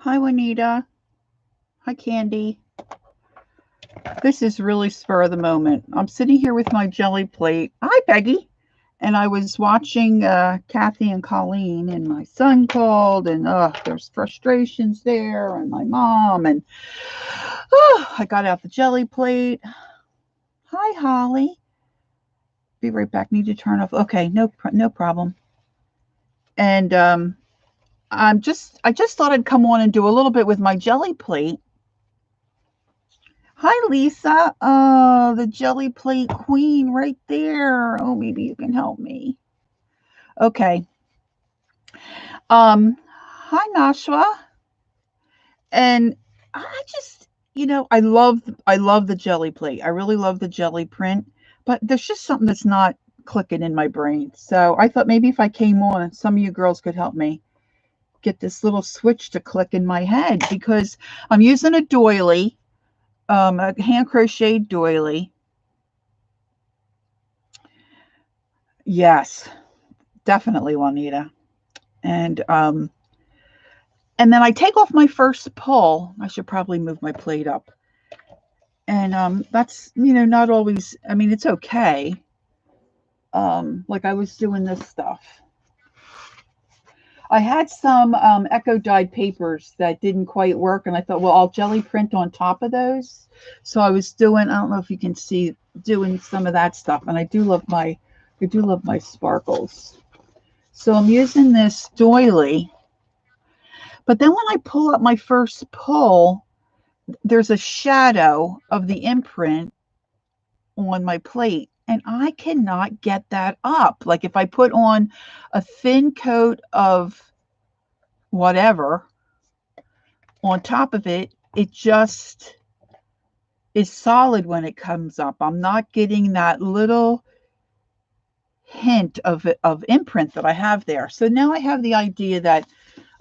Hi, Juanita. Hi, Candy. This is really spur of the moment. I'm sitting here with my jelly plate. Hi, Peggy. And I was watching Kathy and Colleen, and my son called, and there's frustrations there, and my mom, and I got out the jelly plate. Hi, Holly. Be right back. Need to turn off. Okay, no problem. And I just thought I'd come on and do a little bit with my jelly plate. Hi, Lisa. The jelly plate queen right there. Oh, maybe you can help me. Okay. Hi, Nashua. And I just, I love the jelly plate. I really love the jelly print, but there's just something that's not clicking in my brain. So I thought maybe if I came on and some of you girls could help me get this little switch to click in my head because I'm using a doily, a hand crocheted doily. Yes, definitely, Juanita. And and then I take off my first pull. I should probably move my plate up. And that's not always. I mean, it's okay. Like I was doing this stuff. I had some echo dyed papers that didn't quite work, and I thought, well, I'll jelly print on top of those. So I was doing. I don't know if you can see doing some of that stuff, and I do love my sparkles. So I'm using this doily. But then when I pull up my first pull, there's a shadow of the imprint on my plate, and I cannot get that up. Like if I put on a thin coat of whatever on top of it, it just is solid when it comes up. I'm not getting that little hint of imprint that I have there. So now I have the idea that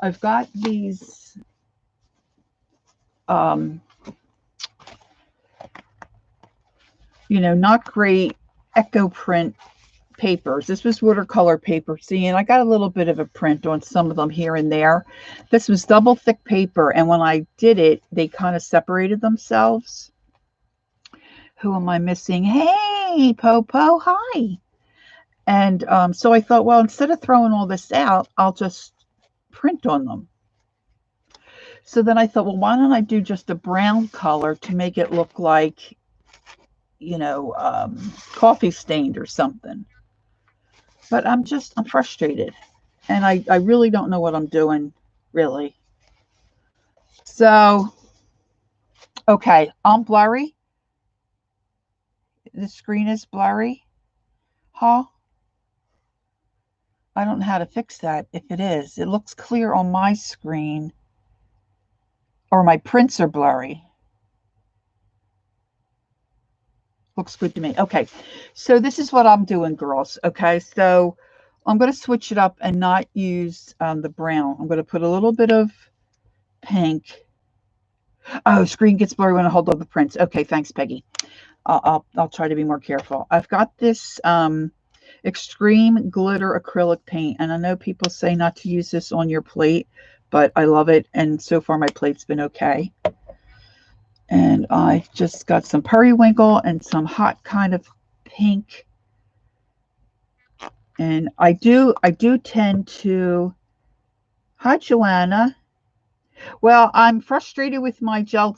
I've got these not great echo print papers. This was watercolor paper. See, and I got a little bit of a print on some of them here and there. This was double thick paper, and when I did it, they kind of separated themselves. Who am I missing? Hey, Popo, hi. And so I thought, well, instead of throwing all this out, I'll just print on them. So then I thought, well, why don't I do just a brown color to make it look like, coffee stained or something. But I'm frustrated. And I really don't know what I'm doing, really. So, okay, I'm blurry. The screen is blurry. Huh? I don't know how to fix that if it is. It looks clear on my screen. Or my prints are blurry. Looks good to me. Okay, so this is what I'm doing, girls. Okay, so I'm going to switch it up and not use the brown. I'm going to put a little bit of pink. Oh, screen gets blurry when I hold up the prints. Okay, thanks, Peggy. I'll try to be more careful. I've got this extreme glitter acrylic paint, and I know people say not to use this on your plate, but I love it, and so far my plate's been okay. And I just got some periwinkle and some hot kind of pink. And I do tend to. Hi, Joanna. Well, I'm frustrated with my gel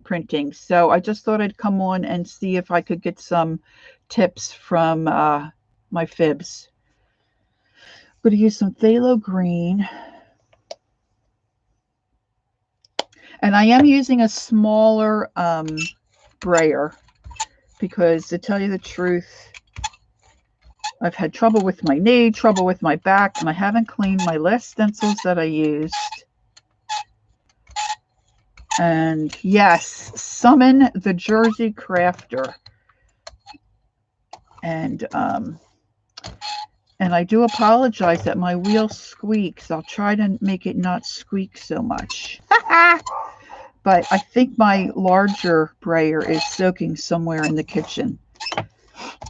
printing, so I just thought I'd come on and see if I could get some tips from my FIBS. I'm going to use some phthalo green. And I am using a smaller brayer because, to tell you the truth, I've had trouble with my knee, trouble with my back, and I haven't cleaned my last stencils that I used. And yes, summon the Jersey Crafter. And I do apologize that my wheel squeaks. I'll try to make it not squeak so much. But I think my larger brayer is soaking somewhere in the kitchen.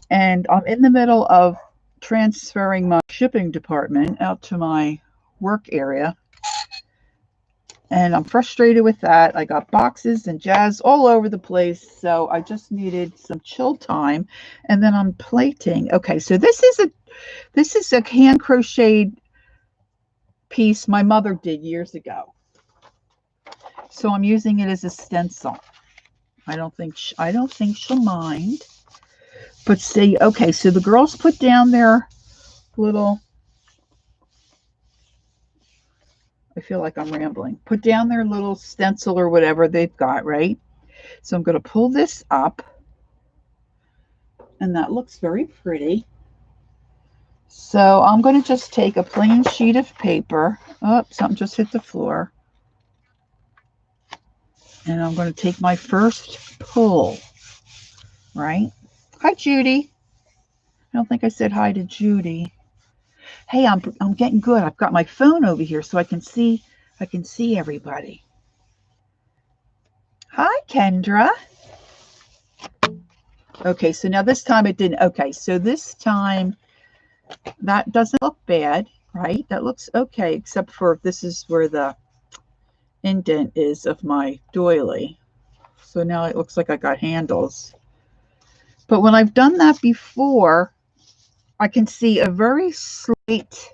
And I'm in the middle of transferring my shipping department out to my work area. And I'm frustrated with that. I got boxes and jazz all over the place. So I just needed some chill time. And then I'm plating. Okay, so this is a hand crocheted piece my mother did years ago. So I'm using it as a stencil. I don't think she'll mind. But see, okay, so the girls put down their little, I feel like I'm rambling. Put down their little stencil or whatever they've got, right? So I'm going to pull this up. And that looks very pretty. So I'm going to just take a plain sheet of paper. Oh, something just hit the floor. And I'm going to take my first pull, right? Hi, Judy. I don't think I said hi to Judy. Hey, I'm getting good. I've got my phone over here so I can see everybody. Hi, Kendra. Okay, so now this time it didn't. Okay, so this time that doesn't look bad, right? That looks okay, except for this is where the indent is of my doily. So now it looks like I got handles. But when I've done that before, I can see a very slight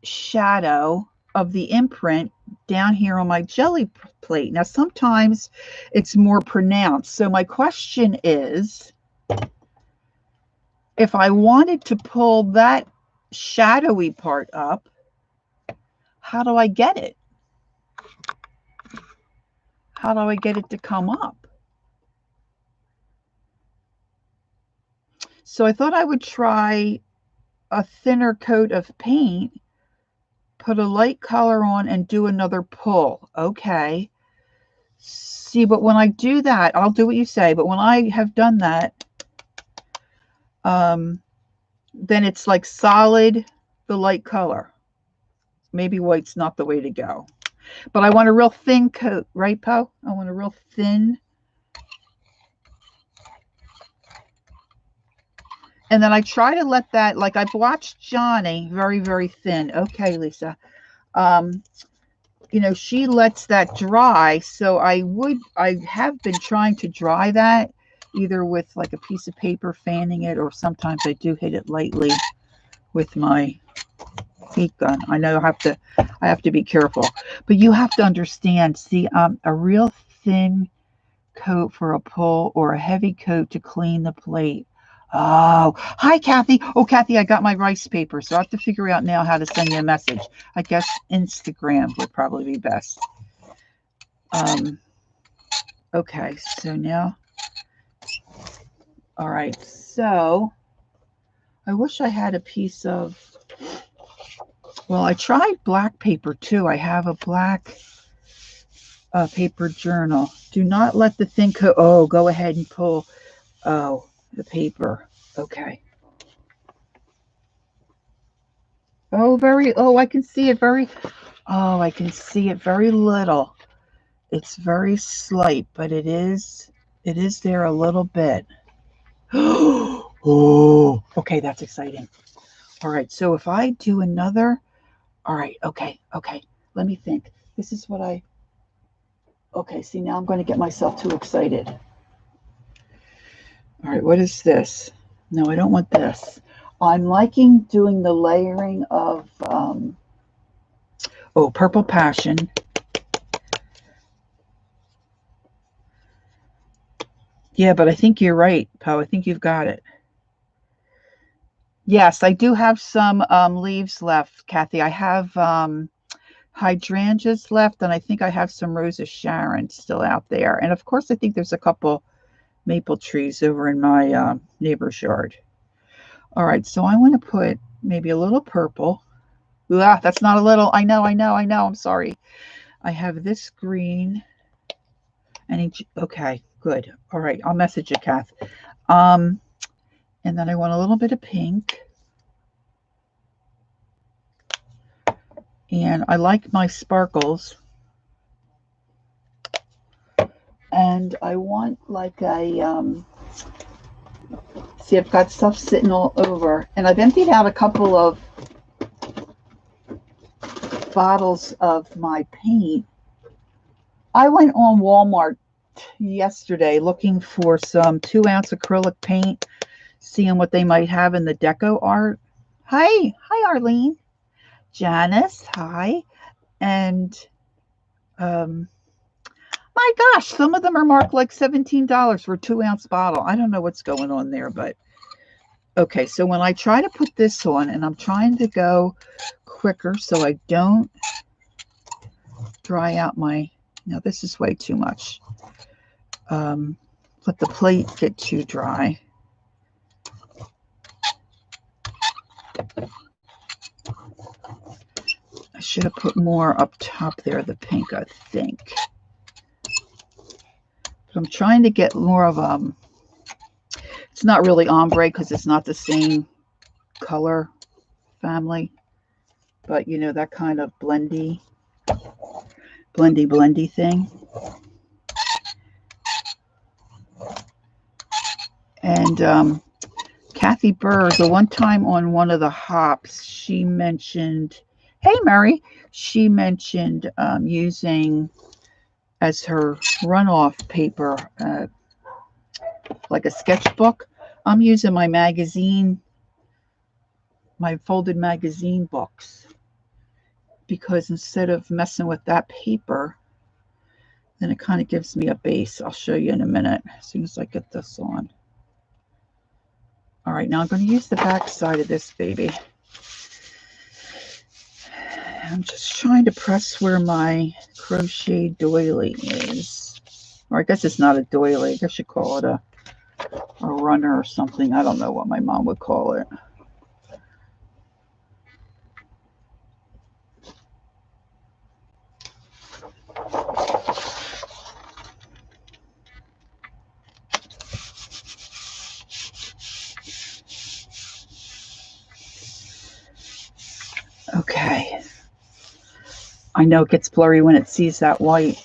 shadow of the imprint down here on my jelly plate. Now, sometimes it's more pronounced. So my question is, if I wanted to pull that shadowy part up, how do I get it? How do I get it to come up? So I thought I would try a thinner coat of paint, put a light color on, and do another pull. Okay. See, but when I do that, I'll do what you say. But when I have done that, then it's like solid, the light color. Maybe white's not the way to go. But I want a real thin coat, right, Po? I want a real thin. And then I try to let that, like I've watched Johnny, very, very thin. Okay, Lisa. You know, she lets that dry. So I have been trying to dry that either with like a piece of paper fanning it, or sometimes I do hit it lightly with my heat gun. I know I have to be careful, but you have to understand, see, a real thin coat for a pull or a heavy coat to clean the plate. Oh, hi, Kathy. Oh, Kathy, I got my rice paper, so I have to figure out now how to send you a message. I guess Instagram would probably be best. Okay, so now, all right, so I wish I had a piece of, well, I tried black paper too. I have a black paper journal. Do not let the thing go. Oh, go ahead and pull. Oh, the paper. Okay. Oh, I can see it very, oh, I can see it very little. It's very slight, but it is there a little bit. Oh, okay, that's exciting. All right, so if I do another, all right, okay, let me think. This is what okay, see, now I'm going to get myself too excited. All right, what is this? No, I don't want this. I'm liking doing the layering of, Purple Passion. Yeah, but I think you're right, Po. I think you've got it. Yes, I do have some leaves left, Kathy. I have hydrangeas left, and I think I have some Rose of Sharon still out there. And of course, I think there's a couple maple trees over in my neighbor's yard. All right, so I want to put maybe a little purple. Ah, that's not a little. I know. I'm sorry. I have this green. Okay, good. All right, I'll message you, Kath. And then I want a little bit of pink. And I like my sparkles. And I want like a, see, I've got stuff sitting all over. And I've emptied out a couple of bottles of my paint. I went on Walmart yesterday looking for some 2-ounce acrylic paint, seeing what they might have in the deco art. Hi Arlene. Janice, hi. And my gosh, some of them are marked like $17 for a 2-ounce bottle. I don't know what's going on there, but okay. So when I try to put this on, and I'm trying to go quicker so I don't dry out my, now this is way too much. Let the plate get too dry. I should have put more up top there, the pink, I think. But I'm trying to get more of it's not really ombre because it's not the same color family, but you know, that kind of blendy thing. And Kathy Burr, the one time on one of the hops, she mentioned, hey Mary, she mentioned using as her runoff paper, like a sketchbook. I'm using my magazine, my folded magazine books, because instead of messing with that paper, then it kind of gives me a base. I'll show you in a minute as soon as I get this on. All right, now I'm going to use the back side of this baby. I'm just trying to press where my crochet doily is. Or I guess it's not a doily. I guess you call it a runner or something. I don't know what my mom would call it. Okay. I know it gets blurry when it sees that white.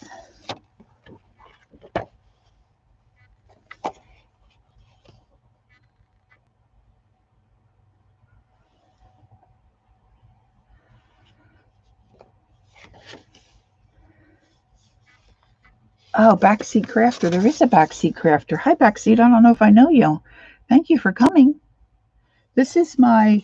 Oh, Backseat Crafter. There is a Backseat Crafter. Hi, Backseat. I don't know if I know you. Thank you for coming. This is my,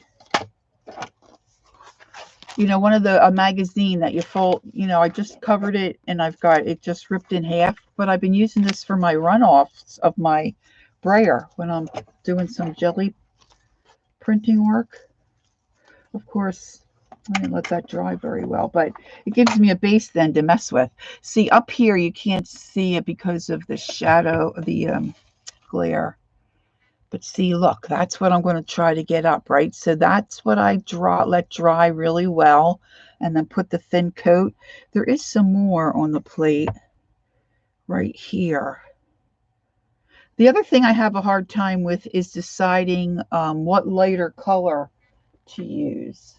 you know, one of the, a magazine that you fold, you know, I just covered it and I've got it just ripped in half, but I've been using this for my runoffs of my brayer when I'm doing some jelly printing work. Of course, I didn't let that dry very well, but it gives me a base then to mess with. See, up here, you can't see it because of the shadow, the glare. But see, look, that's what I'm going to try to get up, right? So that's what I let dry really well, and then put the thin coat. There is some more on the plate right here. The other thing I have a hard time with is deciding what lighter color to use.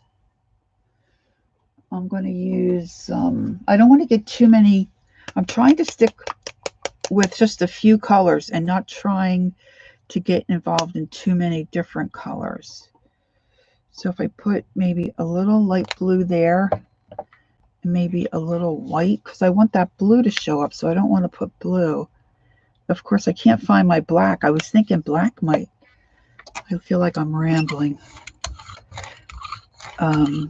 I'm going to use, I don't want to get too many. I'm trying to stick with just a few colors and not trying to get involved in too many different colors. So if I put maybe a little light blue there, and maybe a little white, because I want that blue to show up, so I don't want to put blue. Of course, I can't find my black. I was thinking black might, I feel like I'm rambling. I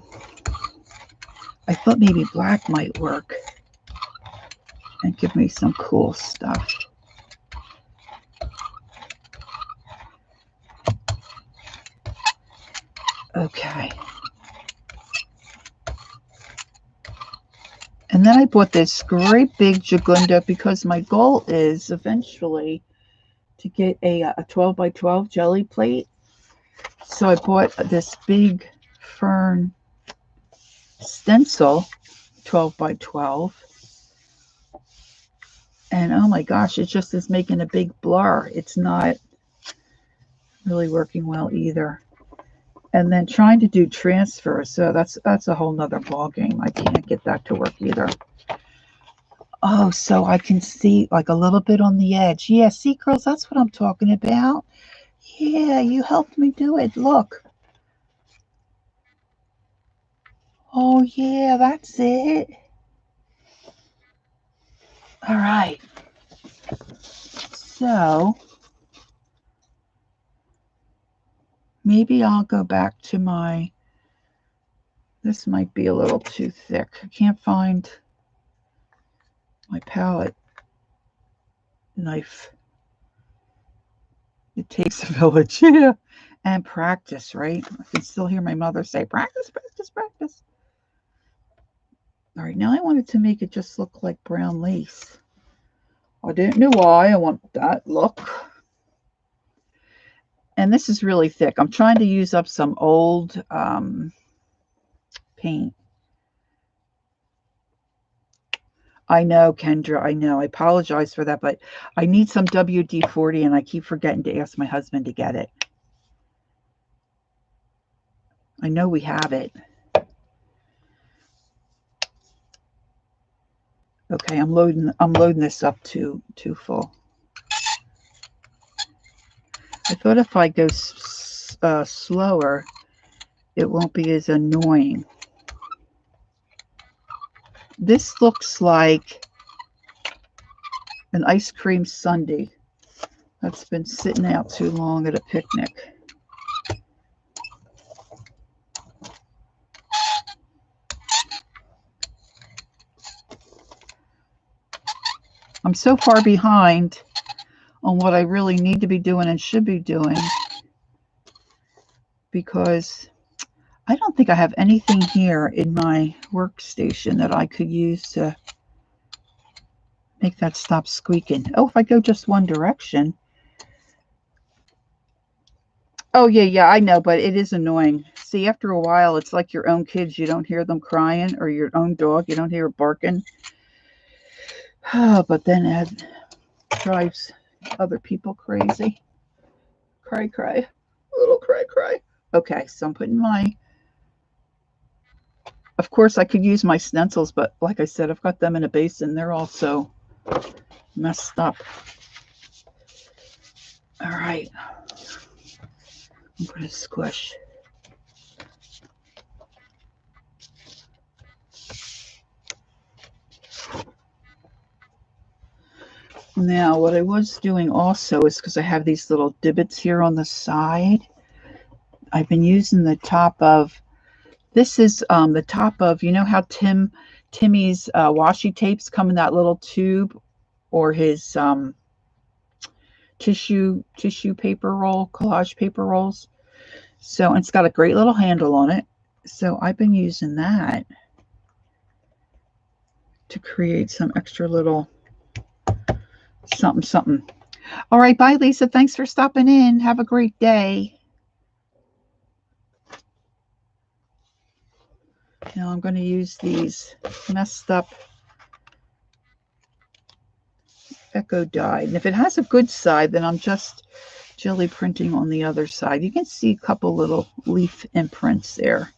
thought maybe black might work and give me some cool stuff. Okay. And then I bought this great big Jagunda because my goal is eventually to get a 12 by 12 jelly plate. So I bought this big fern stencil, 12 by 12. And oh my gosh, it just is making a big blur. It's not really working well either. And then trying to do transfer, so that's a whole nother ball game. I can't get that to work either. Oh, so I can see like a little bit on the edge. Yeah, see, girls, that's what I'm talking about. Yeah, you helped me do it. Look. Oh yeah, that's it. All right. So maybe I'll go back to my, this might be a little too thick. I can't find my palette knife. It takes a village. Yeah. And practice, right? I can still hear my mother say, practice, practice, practice. All right, now I wanted to make it just look like brown lace. I didn't know why I want that look. And this is really thick. I'm trying to use up some old paint. I know, Kendra, I know. I apologize for that, but I need some WD-40 and I keep forgetting to ask my husband to get it. I know we have it. Okay, I'm loading this up too full. I thought if I go slower, it won't be as annoying. This looks like an ice cream sundae that's been sitting out too long at a picnic. I'm so far behind on what I really need to be doing and should be doing because I don't think I have anything here in my workstation that I could use to make that stop squeaking. Oh, if I go just one direction. Oh, yeah, I know, but it is annoying. See, after a while, it's like your own kids. You don't hear them crying, or your own dog. You don't hear it barking. But then it drives other people crazy. Cry, cry. Little cry, cry. Okay, so I'm putting my... Of course, I could use my stencils, but like I said, I've got them in a basin. They're also messed up. All right. I'm going to squish. Now, what I was doing also is because I have these little divots here on the side, I've been using the top of, this is the top of, you know how Timmy's washi tapes come in that little tube, or his tissue paper roll, collage paper rolls. So it's got a great little handle on it. So I've been using that to create some extra little something, something. All right. Bye, Lisa. Thanks for stopping in. Have a great day. Now I'm going to use these messed up Echo die. And if it has a good side, then I'm just jelly printing on the other side. You can see a couple little leaf imprints there.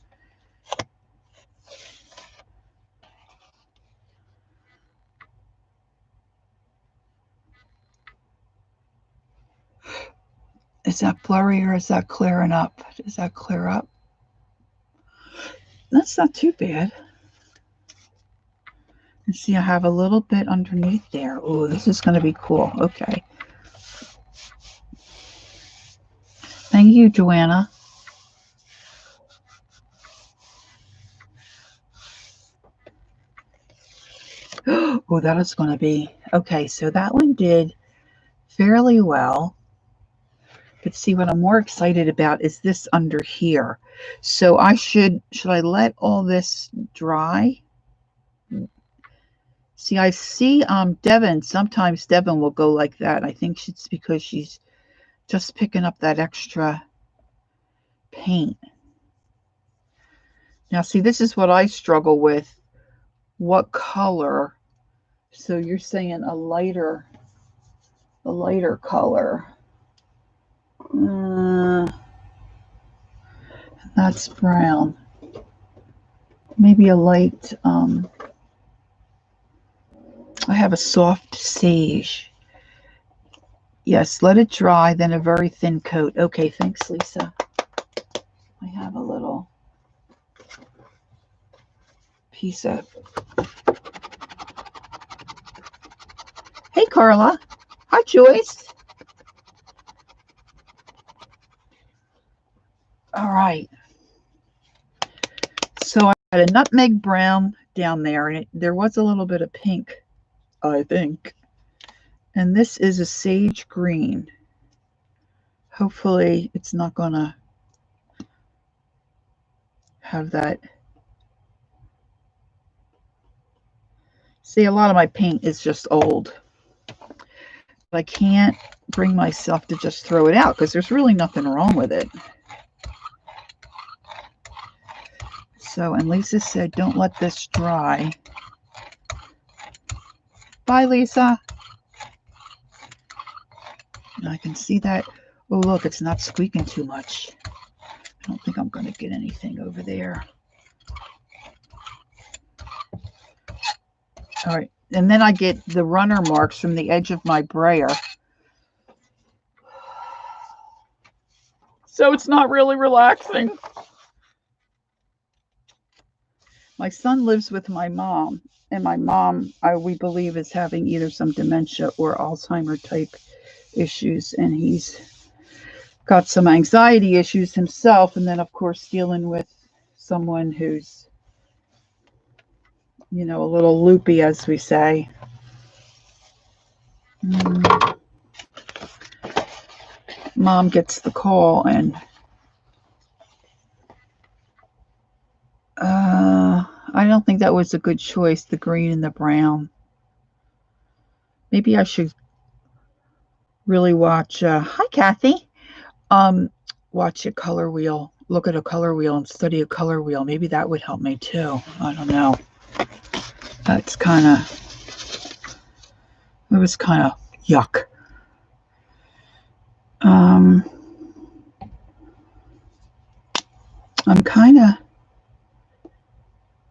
Is that blurry or is that clearing up? Does that clear up? That's not too bad. And see, I have a little bit underneath there. Oh, this is going to be cool. Okay. Thank you, Joanna. Oh, that is going to be... Okay, so that one did fairly well. But see, what I'm more excited about is this under here. So I should I let all this dry? See, I see Devin, sometimes Devin will go like that. I think it's because she's just picking up that extra paint. Now, see, this is what I struggle with. What color? So you're saying a lighter color. That's brown. Maybe a light, I have a soft sage. Yes, let it dry, then a very thin coat. Okay, thanks, Lisa. I have a little. piece of... Hey, Carla. Hi, Joyce. All right. So I had a nutmeg brown down there, and there was a little bit of pink, I think. And this is a sage green. Hopefully it's not going to have that. See, a lot of my paint is just old. I can't bring myself to just throw it out because there's really nothing wrong with it. So, and Lisa said, don't let this dry. Bye, Lisa. And I can see that. Oh, look, it's not squeaking too much. I don't think I'm going to get anything over there. All right. And then I get the runner marks from the edge of my brayer. So it's not really relaxing. My son lives with my mom, and my mom, we believe, is having either some dementia or Alzheimer type issues, and he's got some anxiety issues himself, and then of course dealing with someone who's, you know, a little loopy, as we say. Mom gets the call, and I don't think that was a good choice, the green and the brown. Maybe I should really watch, hi Kathy, watch a color wheel, look at a color wheel and study a color wheel. Maybe that would help me too. I don't know. That's kind of, it was kind of yuck. I'm kind of,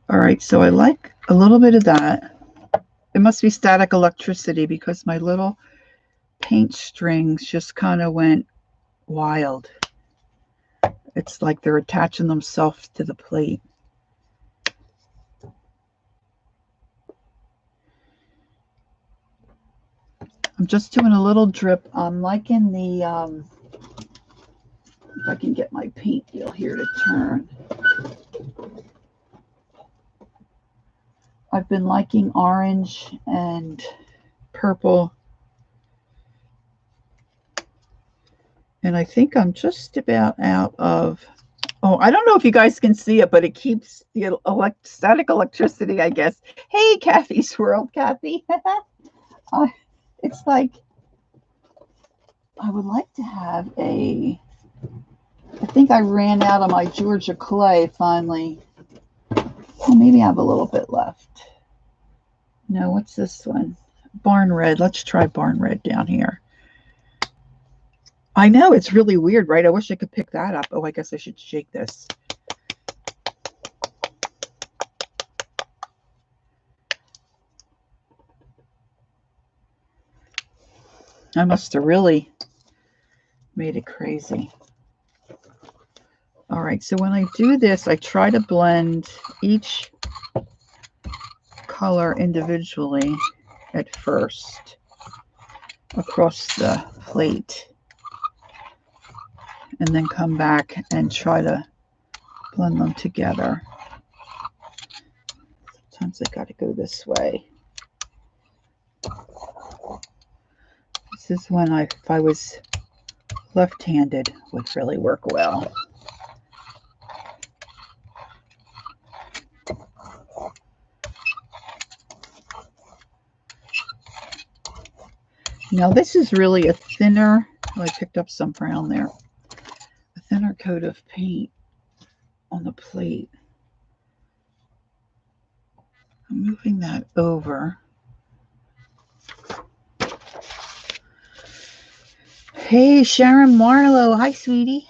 all right, so I like a little bit of that. It must be static electricity because my little paint strings just kind of went wild. It's like they're attaching themselves to the plate. I'm just doing a little drip. I'm liking the, if I can get my paint wheel here to turn. I've been liking orange and purple. And I think I'm just about out of, oh, I don't know if you guys can see it, but it keeps the static electricity, I guess. Hey, Kathy's World, Kathy. It's like, I would like to have I think I ran out of my Georgia clay finally. Well, maybe I have a little bit left. No, what's this one? Barn Red. Let's try Barn Red down here. I know, it's really weird, right? I wish I could pick that up. Oh, I guess I should shake this. I must have really made it crazy. All right, so when I do this, I try to blend each color individually at first across the plate, and then come back and try to blend them together. Sometimes I got to go this way. This is when if I was left-handed, would really work well. Now this is really a thinner, oh, I picked up some brown there, a thinner coat of paint on the plate. I'm moving that over. Hey, Sharon Marlowe. Hi, sweetie.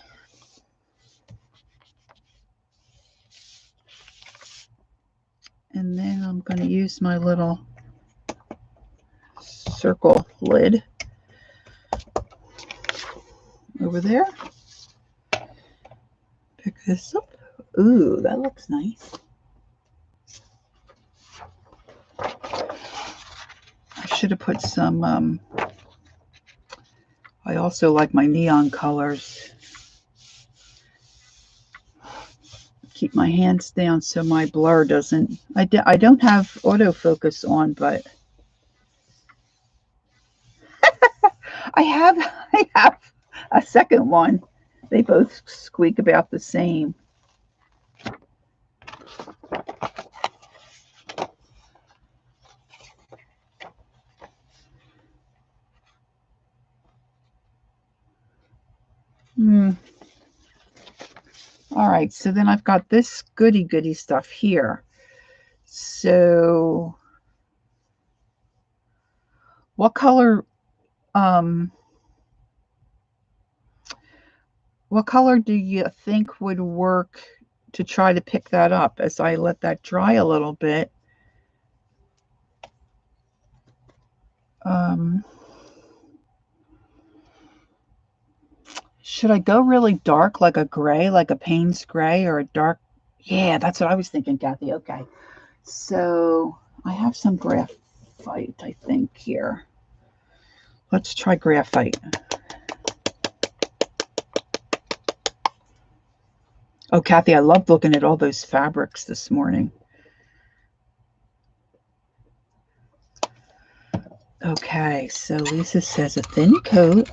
And then I'm going to use my little circle lid over there. Pick this up. Ooh, that looks nice. should have put some, I also like my neon colors. Keep my hands down so my blur doesn't, I don't have autofocus on, but I have a second one. They both squeak about the same. All right, so then I've got this goody stuff here. So what color do you think would work to try to pick that up as I let that dry a little bit? Should I go really dark, like a gray, like a Payne's gray, or a dark? Yeah, that's what I was thinking, Kathy. Okay. So I have some graphite, I think, here. Let's try graphite. Oh, Kathy, I loved looking at all those fabrics this morning. Okay, so Lisa says a thin coat.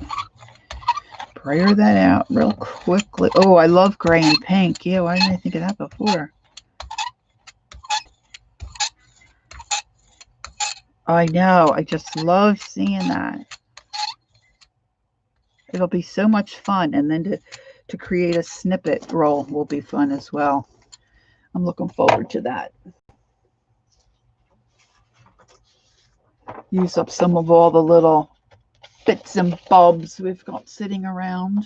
Brayer that out real quickly. Oh, I love gray and pink. Yeah, why didn't I think of that before? I know. I just love seeing that. It'll be so much fun. And then to create a snippet roll will be fun as well. I'm looking forward to that. Use up some of all the little bits and bobs we've got sitting around.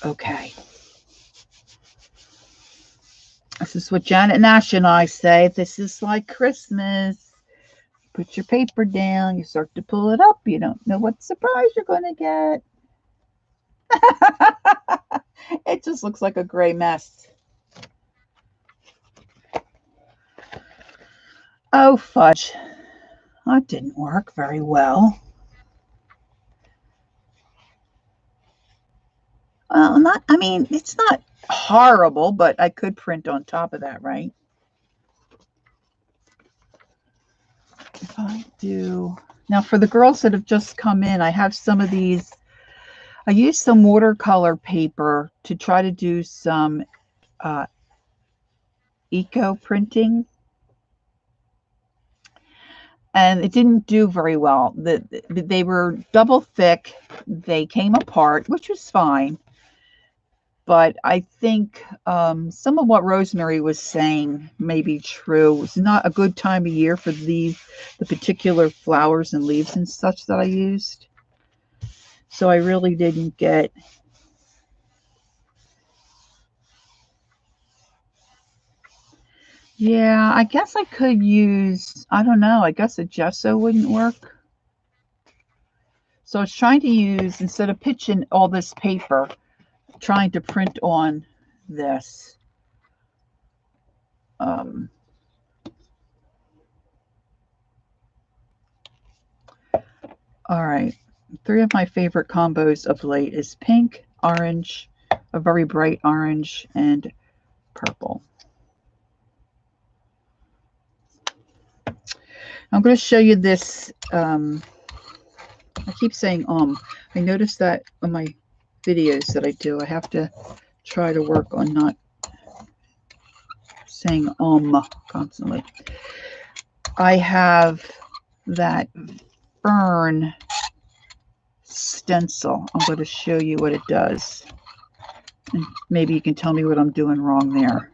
Okay. This is what Janet Nash and I say. This is like Christmas. Put your paper down. You start to pull it up. You don't know what surprise you're going to get. It just looks like a gray mess. Oh, fudge. That didn't work very well. Well, it's not horrible, but I could print on top of that, right? If I do... Now, for the girls that have just come in, I have some of these. I used some watercolor paper to try to do some eco printing. And it didn't do very well. They were double thick. They came apart, which was fine. But I think some of what Rosemary was saying may be true. It's not a good time of year for the particular flowers and leaves and such that I used. So I really didn't get... Yeah, I guess I could use, I don't know, I guess a gesso wouldn't work. So I was trying to use, instead of pitching all this paper, trying to print on this. All right. 3 of my favorite combos of late is pink, orange, a very bright orange, and purple. I'm going to show you this. I keep saying I noticed that on my videos that I do, I have to try to work on not saying constantly. I have that Fern stencil. I'm going to show you what it does. And maybe you can tell me what I'm doing wrong there.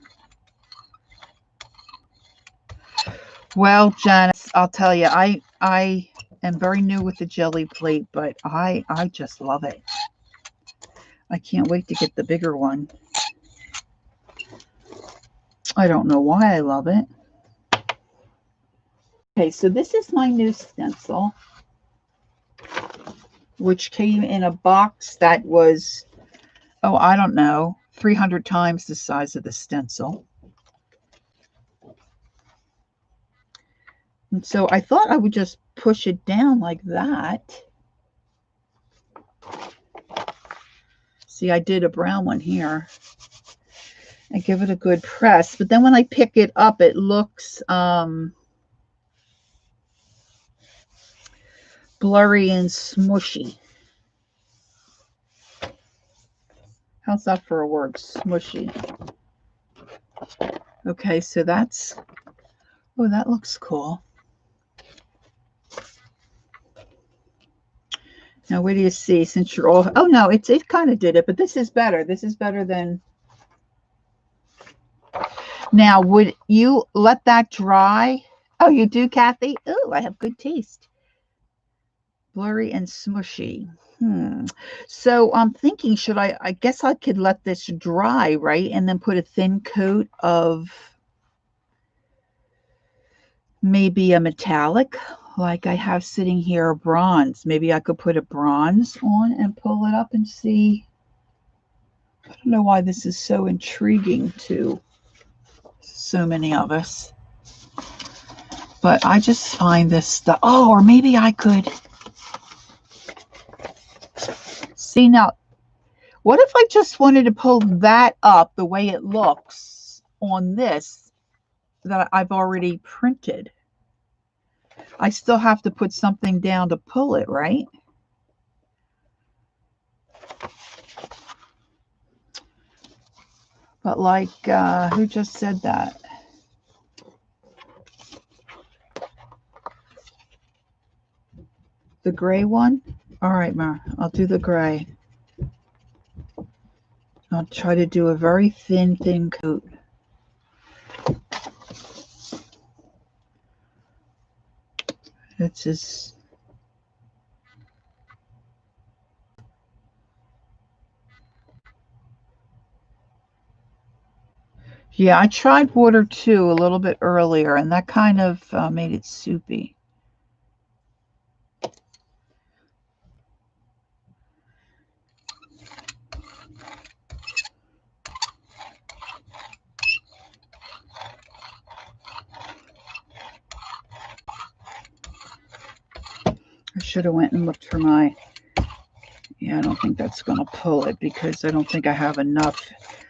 Well, Janice, I'll tell you, I am very new with the Gelli plate, but I just love it. I can't wait to get the bigger one. I don't know why I love it. Okay, so this is my new stencil, which came in a box that was, oh, I don't know, 300 times the size of the stencil. And so I thought I would just push it down like that. See, I did a brown one here. And give it a good press. But then when I pick it up, it looks blurry and smushy. How's that for a word? Smushy. Okay, so that's, oh, that looks cool. Now, where do you see, since you're all, oh no, it kind of did it, but this is better. This is better than, now, would you let that dry? Oh, you do, Kathy? Oh, I have good taste. Blurry and smushy. So I'm thinking, should I guess I could let this dry, right? And then put a thin coat of maybe a metallic, like I have sitting here, a bronze. Maybe I could put a bronze on and pull it up and see. I don't know why this is so intriguing to so many of us. But I just find this stuff. Oh, or maybe I could. See, now, what if I just wanted to pull that up the way it looks on this that I've already printed? I still have to put something down to pull it, right? But like, who just said that? The gray one? All right, Mar, I'll do the gray. I'll try to do a very thin coat. It's just, yeah, I tried water too a little bit earlier, and that kind of made it soupy. I should have went and looked for my, yeah, I don't think that's going to pull it because I don't think I have enough.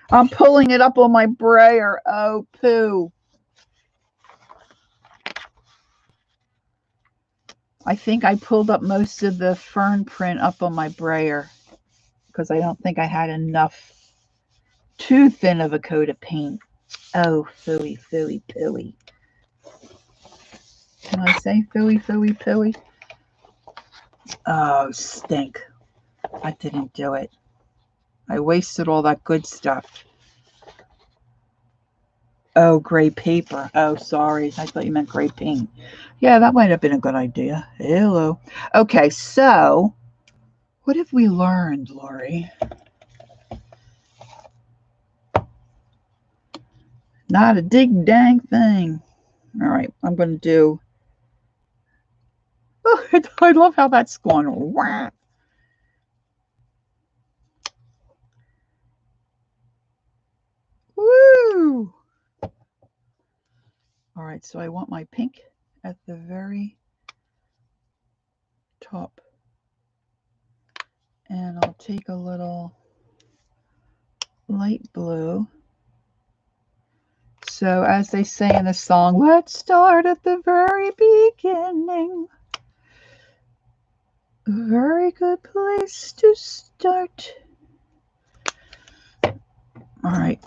I'm pulling it up on my brayer. Oh, poo. I think I pulled up most of the fern print up on my brayer because I don't think I had enough, too thin of a coat of paint. Oh, phooey, phooey, pooey. Can I say phooey, phooey, pooey? Oh, stink. I didn't do it. I wasted all that good stuff. Oh, gray paper. Oh, sorry. I thought you meant gray paint. Yeah, that might have been a good idea. Hello. Okay, so what have we learned, Lori? Not a dig dang thing. All right, I'm going to do. Oh, I love how that's going. Wah. Woo! All right, so I want my pink at the very top. And I'll take a little light blue. So as they say in the song, let's start at the very beginning. A very good place to start. All right.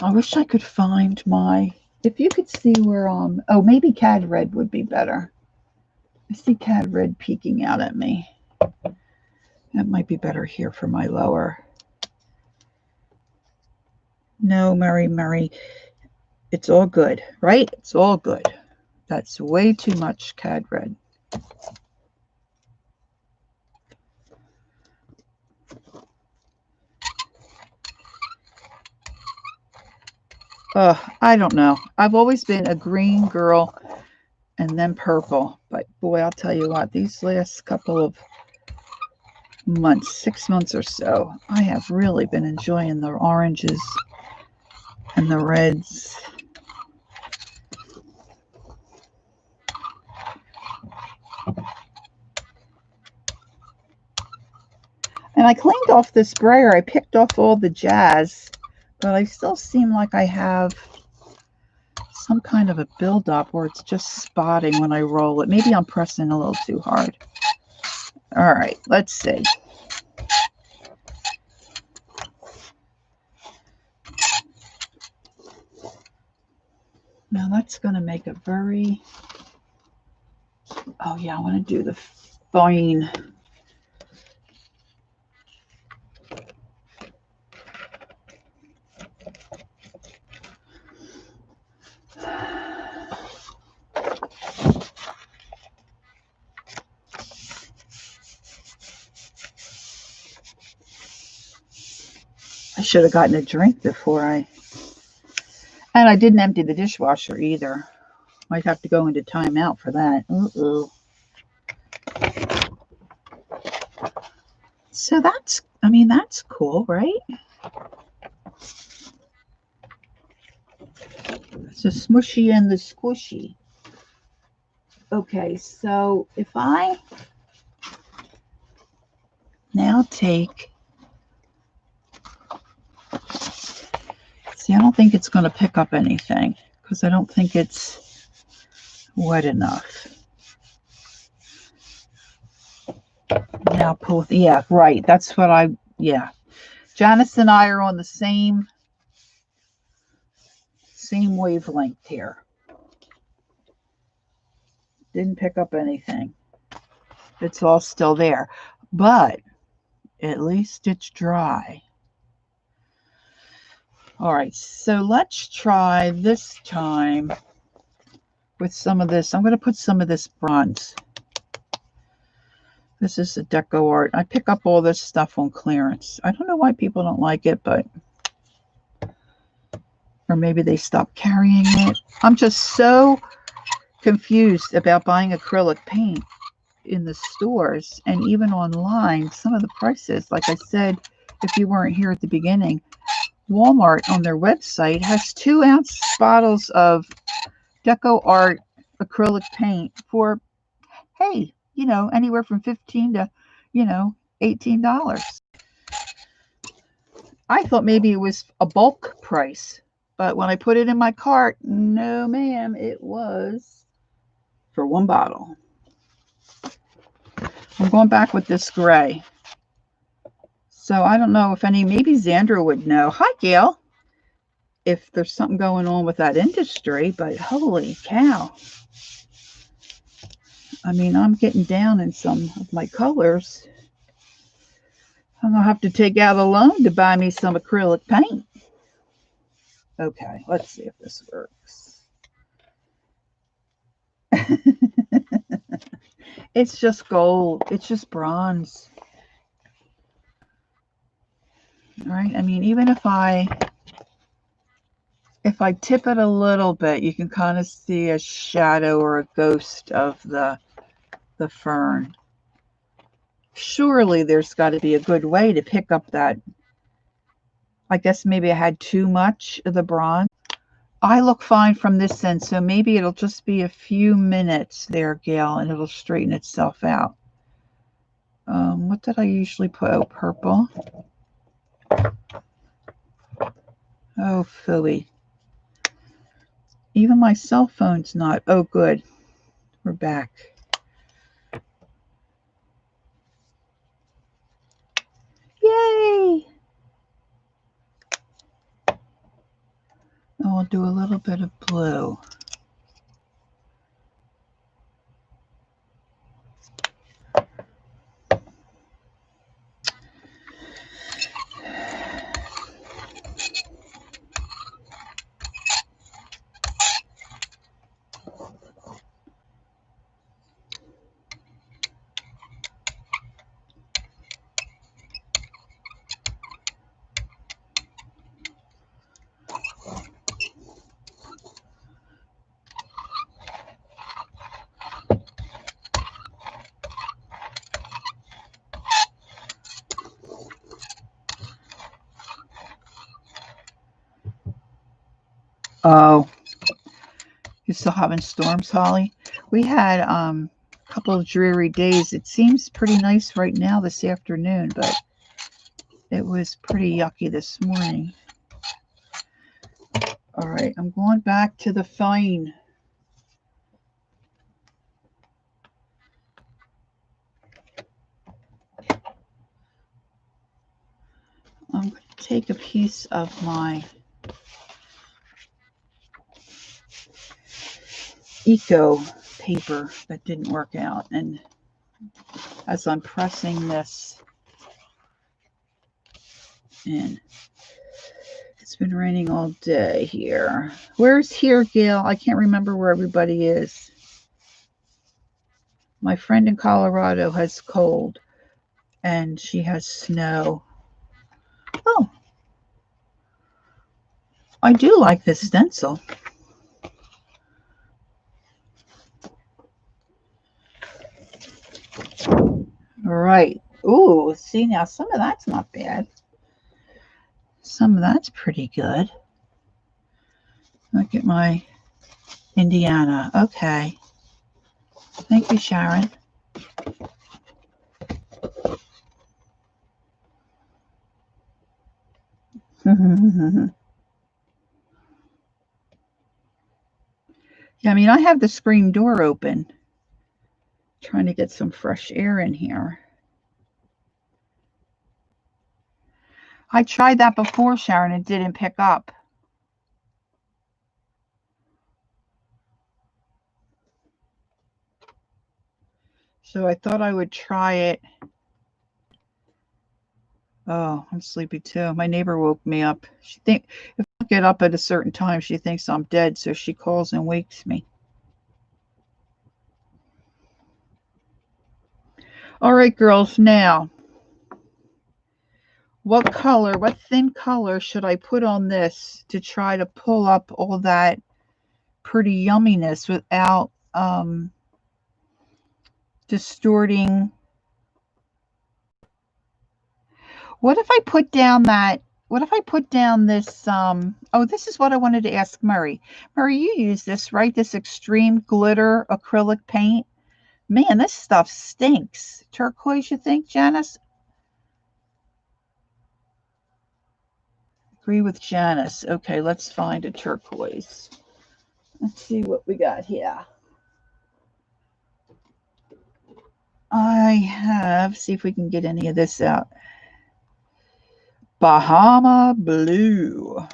I wish I could find my, if you could see where, oh, maybe Cad Red would be better. I see Cad Red peeking out at me. That might be better here for my lower. No, Murray. It's all good, right? It's all good. That's way too much Cad Red. I don't know. I've always been a green girl and then purple. But boy, I'll tell you what, these last couple of months, 6 months or so, I have really been enjoying the oranges and the reds. And I cleaned off the sprayer. I picked off all the jazz, but I still seem like I have some kind of a buildup where it's just spotting when I roll it. Maybe I'm pressing a little too hard. All right, let's see. Now that's going to make it very... Oh yeah, I want to do the fine. I should have gotten a drink before I... And I didn't empty the dishwasher either. Might have to go into timeout for that. Uh-oh. So that's, I mean, that's cool, right? It's the smushy and the squishy. Okay, so if I now take... See, I don't think it's going to pick up anything because I don't think it's wet enough. Now pull, yeah, right. That's what yeah. Janice and I are on the same wavelength here. Didn't pick up anything. It's all still there, but at least it's dry. All right, so let's try this time with some of this. I'm going to put some of this bronze. This is the Deco Art. I pick up all this stuff on clearance. I don't know why people don't like it, but... Or maybe they stopped carrying it. I'm just so confused about buying acrylic paint in the stores and even online. Some of the prices, like I said, if you weren't here at the beginning, Walmart on their website has 2-ounce bottles of Deco Art acrylic paint for, hey, you know, anywhere from $15 to, you know, $18. I thought maybe it was a bulk price, but when I put it in my cart, no ma'am, it was for one bottle. I'm going back with this gray. So I don't know if maybe Xandra would know. Hi, Gail. If there's something going on with that industry, but holy cow. I mean, I'm getting down in some of my colors. I'm going to have to take out a loan to buy me some acrylic paint. Okay, let's see if this works. It's just gold. It's just bronze. All right. I mean, even if I tip it a little bit, you can kind of see a shadow or a ghost of the fern. Surely there's got to be a good way to pick up that. I guess maybe I had too much of the bronze. I look fine from this end, so maybe it'll just be a few minutes there, Gail, and it'll straighten itself out. What did I usually put? Oh, purple. Oh, phooey. Even my cell phone's not. Oh, good. We're back. Yay! I'll do a little bit of blue. Oh, you still having storms, Holly? We had a couple of dreary days. It seems pretty nice right now this afternoon, but it was pretty yucky this morning. All right, I'm going back to the fine. I'm going to take a piece of my eco paper that didn't work out, and as I'm pressing this in, it's been raining all day here. Where's here, Gail? I can't remember where everybody is. My friend in Colorado has cold, and she has snow. Oh, I do like this stencil. All right. Ooh, see now, some of that's not bad. Some of that's pretty good. Look at my Indiana. Okay. Thank you, Sharon. Yeah, I mean, I have the screen door open, trying to get some fresh air in here. I tried that before, Sharon. It didn't pick up. So I thought I would try it. Oh, I'm sleepy too. My neighbor woke me up. She think if I get up at a certain time, she thinks I'm dead, so she calls and wakes me. All right, girls, now what thin color should I put on this to try to pull up all that pretty yumminess without distorting? What if I put down this, oh, this is what I wanted to ask Murray. Murray, you use this, right? This extreme glitter acrylic paint. Man, this stuff stinks. Turquoise, you think, Janice? Agree with Janice. Okay, let's find a turquoise. Let's see what we got here. I have, see if we can get any of this out. Bahama Blue.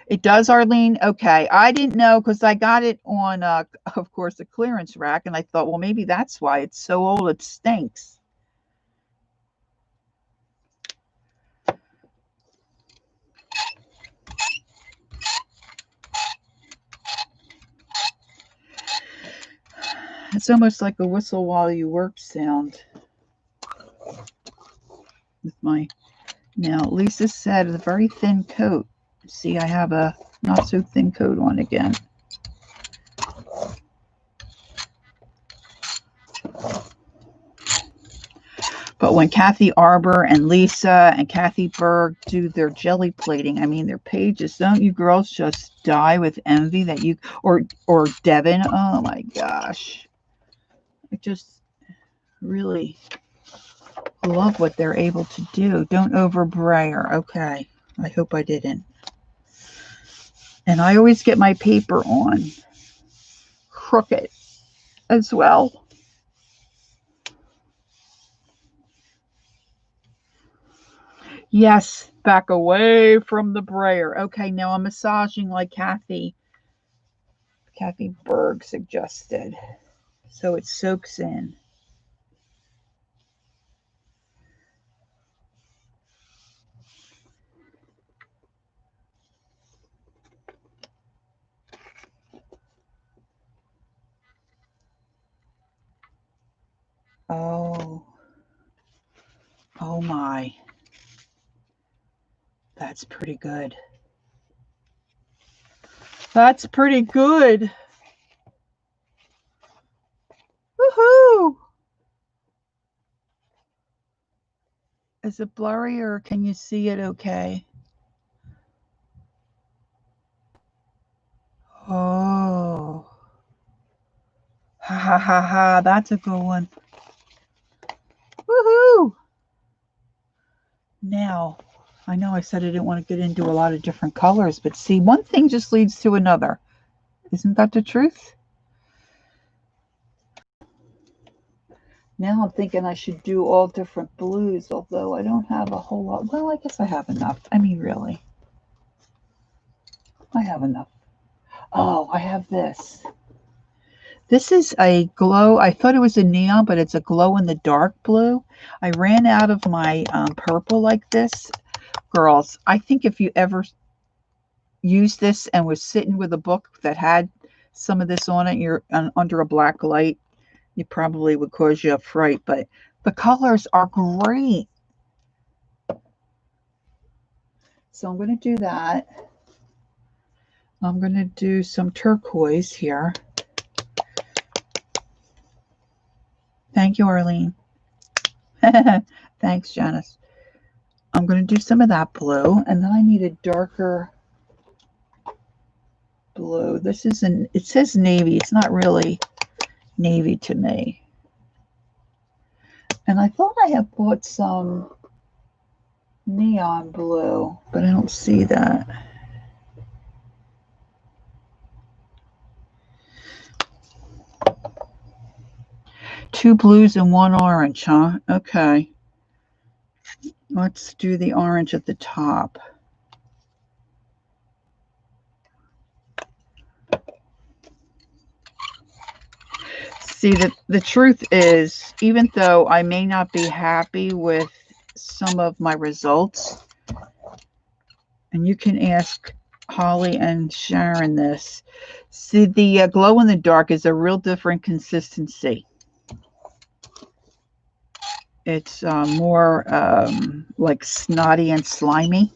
It does, Arlene? Okay. I didn't know because I got it on, of course, a clearance rack, and I thought, well, maybe that's why it's so old it stinks. It's almost like a whistle while you work sound. With my, now, Lisa said a very thin coat. See, I have a not so thin coat on again. But when Kathy Arbor and Lisa and Kathy Berg do their jelly plating, I mean, their pages, don't you girls just die with envy that you, or Devin, oh my gosh. I just really love what they're able to do. Don't overbrayer. Okay. I hope I didn't. And I always get my paper on crooked as well. Yes, back away from the brayer. Okay, now I'm massaging like Kathy Berg suggested. So it soaks in. Oh. Oh my. That's pretty good. That's pretty good. Woohoo! Is it blurry or can you see it okay? ha ha ha. That's a good one. Woohoo! Now, I know I said I didn't want to get into a lot of different colors, but see, one thing just leads to another. Isn't that the truth? Now I'm thinking I should do all different blues, although I don't have a whole lot. Well, I guess I have enough. I mean, really. I have enough. Oh, I have this. This is a glow. I thought it was a neon, but it's a glow in the dark blue. I ran out of my purple like this. Girls, I think if you ever used this and was sitting with a book that had some of this on it, you're under a black light, it probably would cause you a fright, but the colors are great. So I'm going to do that. I'm going to do some turquoise here. Thank you, Arlene. Thanks, Janice. I'm going to do some of that blue, and then I need a darker blue. This is it says navy. It's not really navy to me. And I thought I had bought some neon blue, but I don't see that. Two blues and one orange, huh? Okay. Let's do the orange at the top. See, the truth is, even though I may not be happy with some of my results, and you can ask Holly and Sharon this, see, the glow in the dark is a real different consistency. It's more like snotty and slimy.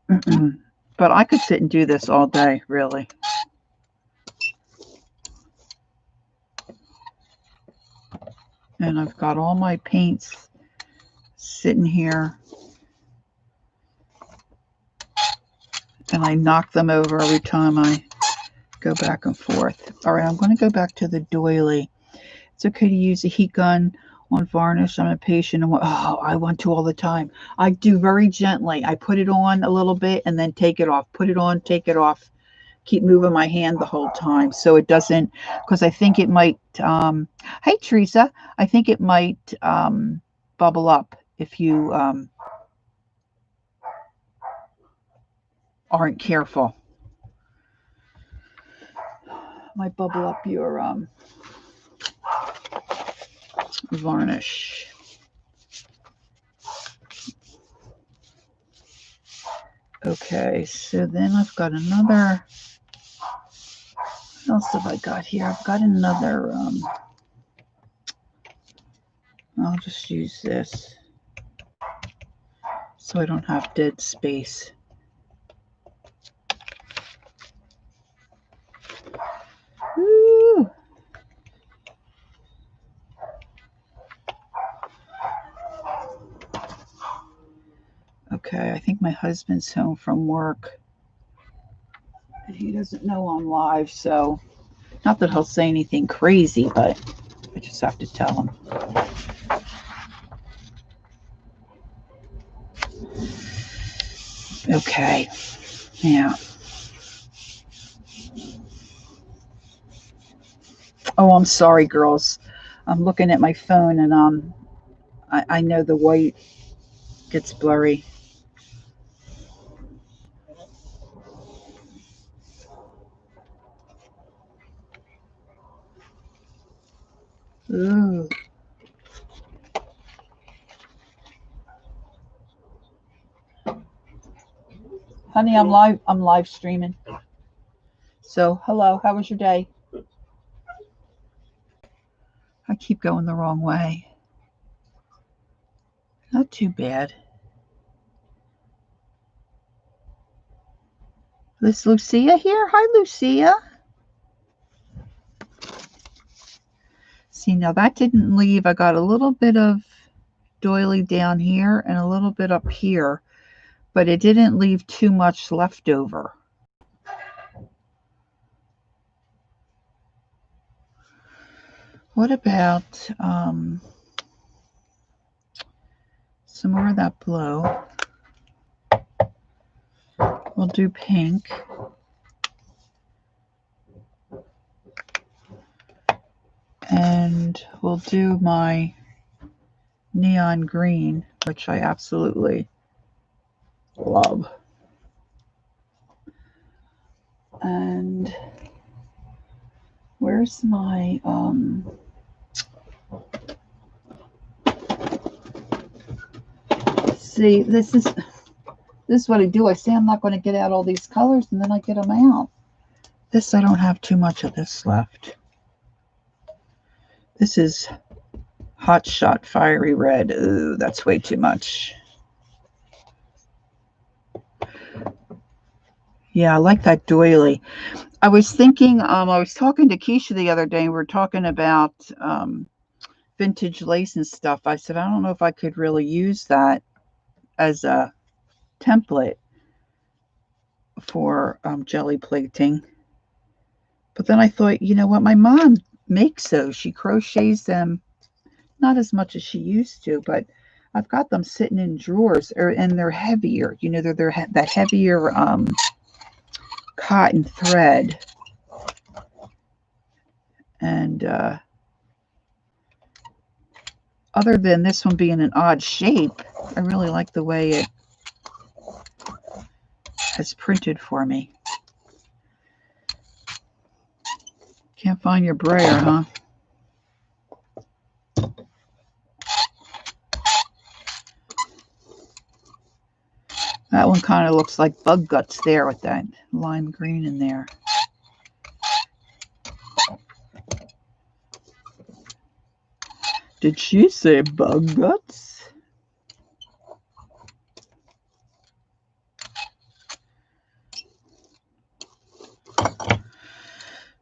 But I could sit and do this all day, really. And I've got all my paints sitting here. And I knock them over every time I go back and forth. All right, I'm going to go back to the doily. It's okay to use a heat gun on varnish. I'm impatient. I want to all the time. I do very gently. I put it on a little bit and then take it off. Put it on, take it off. Keep moving my hand the whole time so it doesn't, because I think it might, hey Teresa, I think it might bubble up if you aren't careful. Might bubble up your varnish. Okay, so then I've got another, what else have I got here? I've got another, I'll just use this so I don't have dead space. Woo! Okay, I think my husband's home from work. And he doesn't know I'm live, so not that he'll say anything crazy, but I just have to tell him. Okay, yeah. Oh, I'm sorry, girls. I'm looking at my phone, and I know the white gets blurry. Ooh. Honey, I'm live streaming. So, hello, how was your day? I keep going the wrong way. Not too bad. Is Lucia here? Hi, Lucia. See, now that didn't leave. I got a little bit of doily down here and a little bit up here, but it didn't leave too much left over. What about some more of that blue? We'll do pink. And we'll do my neon green, which I absolutely love. And where's my see, this is what I do. I say I'm not going to get out all these colors, and then I get them out. This, I don't have too much of this left. This is Hot Shot Fiery Red. Ooh, that's way too much. Yeah, I like that doily. I was thinking, I was talking to Keisha the other day, and we were talking about vintage lace and stuff. I said, I don't know if I could really use that as a template for jelly plating. But then I thought, you know what? My mom makes those. She crochets them, not as much as she used to, but I've got them sitting in drawers, and they're heavier. You know, they're that heavier cotton thread. And other than this one being an odd shape, I really like the way it has printed for me. Can't find your brayer, huh? That one kind of looks like bug guts there with that lime green in there. Did she say bug guts?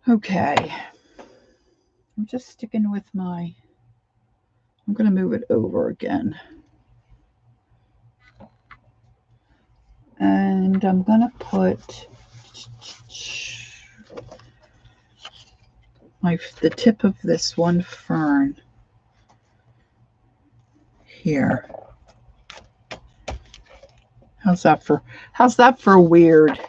Okay. I'm just sticking with my, I'm going to move it over again. And I'm going to put the tip of this one fern here. How's that for weird?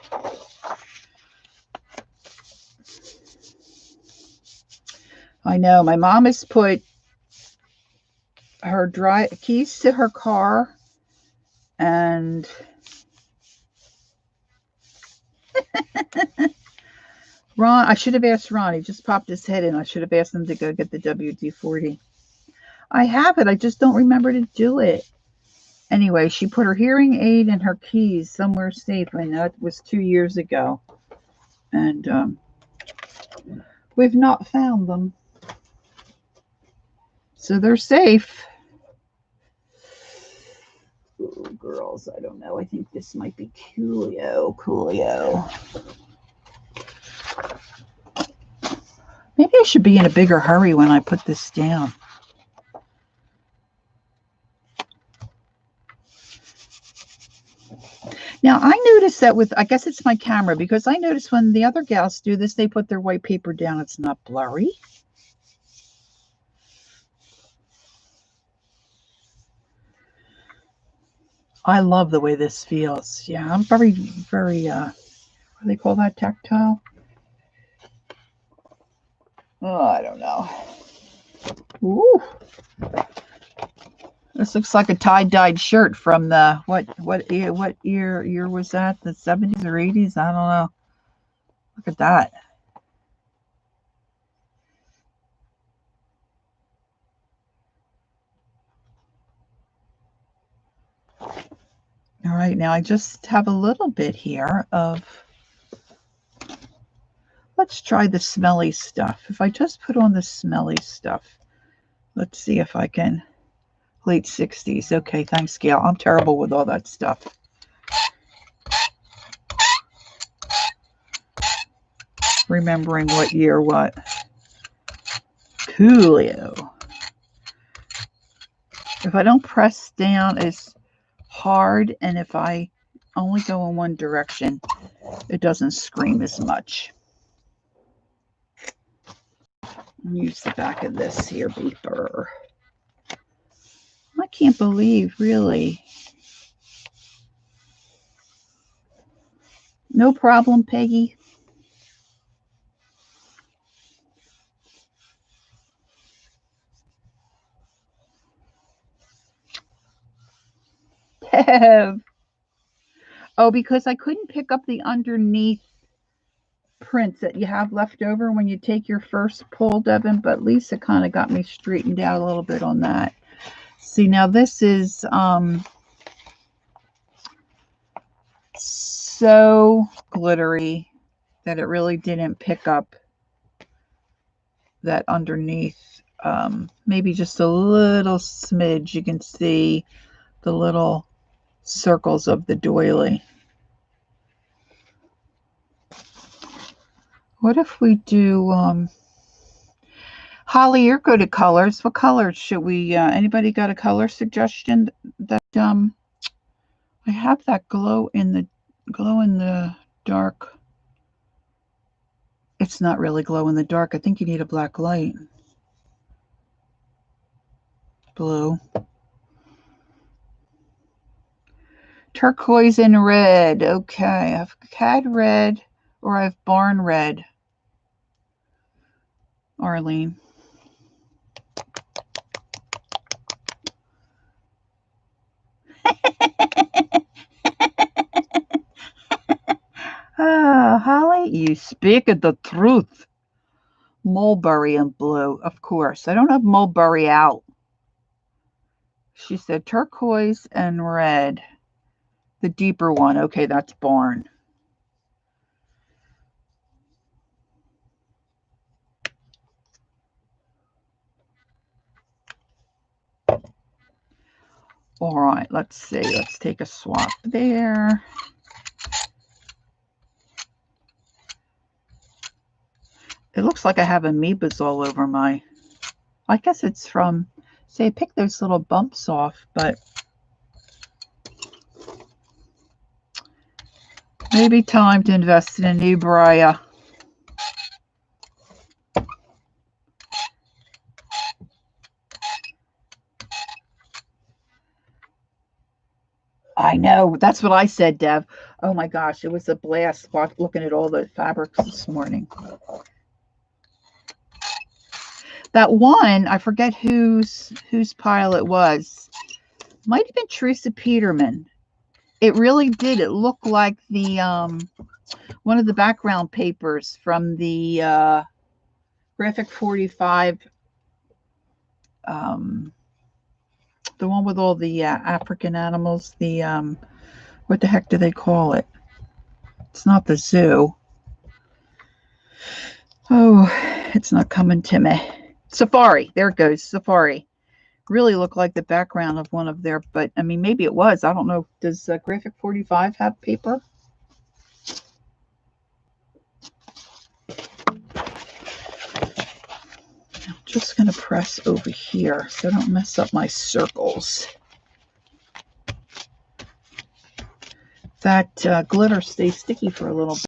I know my mom has put her keys to her car and Ron, I should have asked Ron. He just popped his head in. I should have asked him to go get the WD-40. I have it. I just don't remember to do it. Anyway, she put her hearing aid and her keys somewhere safe. I know it was 2 years ago. And we've not found them. So they're safe. Ooh, girls, I don't know. I think this might be Coolio. Maybe I should be in a bigger hurry when I put this down. Now, I noticed that I guess it's my camera, because I noticed when the other gals do this, they put their white paper down. It's not blurry. I love the way this feels. Yeah, I'm very, very, what do they call that, tactile? Oh, I don't know. Ooh. This looks like a tie-dyed shirt from the, what year was that? The 70s or 80s? I don't know. Look at that. All right, now I just have a little bit here of, let's try the smelly stuff. If I just put on the smelly stuff, let's see if I can, late 60s. Okay, thanks, Gail. I'm terrible with all that stuff. Remembering what year what. Coolio. If I don't press down as hard, and if I only go in one direction, it doesn't scream as much. Use the back of this here paper. I can't believe, really. No problem, Peggy. Oh, because I couldn't pick up the underneath prints that you have left over when you take your first pull, Devin, but Lisa kind of got me straightened out a little bit on that. See, now this is so glittery that it really didn't pick up that underneath. Maybe just a little smidge. You can see the little circles of the doily. What if we do, Holly, you're good at colors. What colors should we, anybody got a color suggestion that, I have that glow in the dark. It's not really glow in the dark. I think you need a black light. Blue. Turquoise and red. Okay, I've had red or I've barn red. Arlene. Holly, you speak of the truth. Mulberry and blue, of course. I don't have mulberry out. She said turquoise and red. The deeper one. Okay, that's barn. All right, let's see. Let's take a swap there. It looks like I have amoebas all over my, I guess it's from, say, I picked those little bumps off, but maybe time to invest in a new brayer. I know. That's what I said, Dev. Oh my gosh, it was a blast looking at all the fabrics this morning. That one, I forget whose pile it was. Might have been Teresa Peterman. It really did. It looked like the one of the background papers from the Graphic 45. The one with all the African animals. The what the heck do they call it? It's not the zoo. Oh, it's not coming to me. Safari. There it goes. Safari. Really looked like the background of one of their, but I mean, maybe it was. I don't know. Does Graphic 45 have paper? I'm just going to press over here so I don't mess up my circles. That glitter stays sticky for a little bit.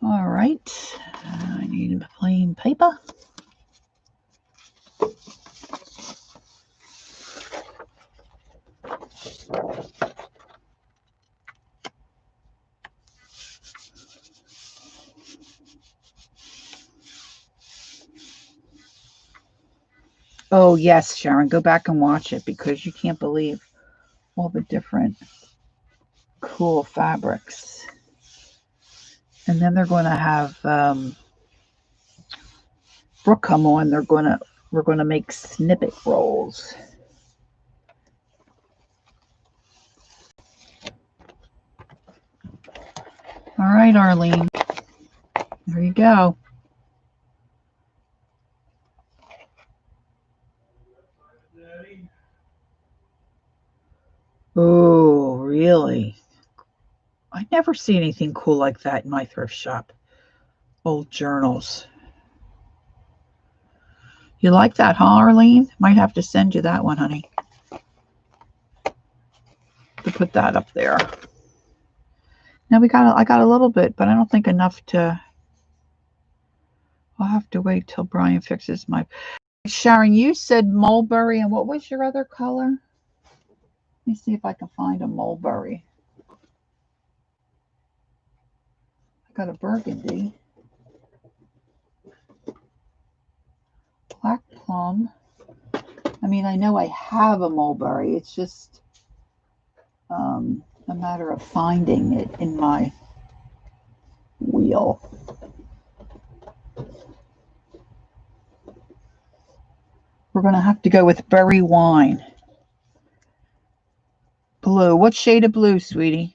All right. I need plain paper. Oh, yes, Sharon, go back and watch it because you can't believe all the different cool fabrics. And then they're going to have Brooke come on. We're going to make snippet rolls. All right, Arlene. There you go. Oh, really? I never see anything cool like that in my thrift shop. Old journals. You like that, huh, Arlene? Might have to send you that one, honey. To put that up there. Now I got a little bit, but I don't think enough to, I'll have to wait till Brian fixes my, Sharon, you said mulberry, and what was your other color? Let me see if I can find a mulberry. I got a burgundy. Black plum. I mean, I know I have a mulberry. It's just a matter of finding it in my wheel. We're going to have to go with berry wine. Blue. What shade of blue, sweetie?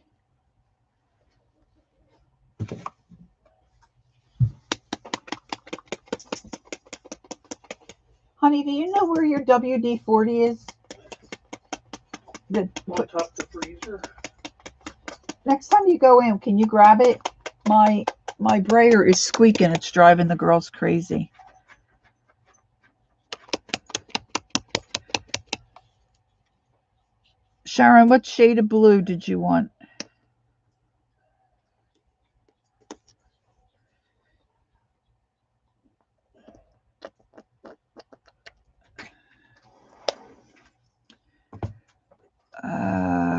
Honey, do you know where your WD-40 is? On top of the freezer. Next time you go in, can you grab it? My brayer is squeaking. It's driving the girls crazy. Sharon, what shade of blue did you want?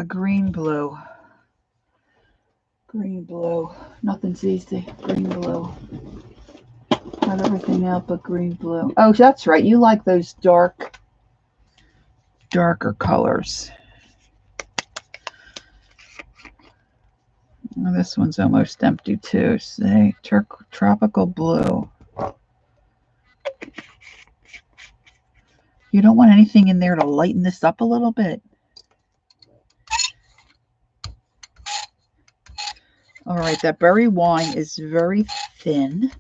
Green blue. Green blue. Nothing's easy. Green blue. Got everything out but green blue. Oh, that's right. You like those darker colors. Oh, this one's almost empty too. See, tropical blue. You don't want anything in there to lighten this up a little bit? All right, that berry wine is very thin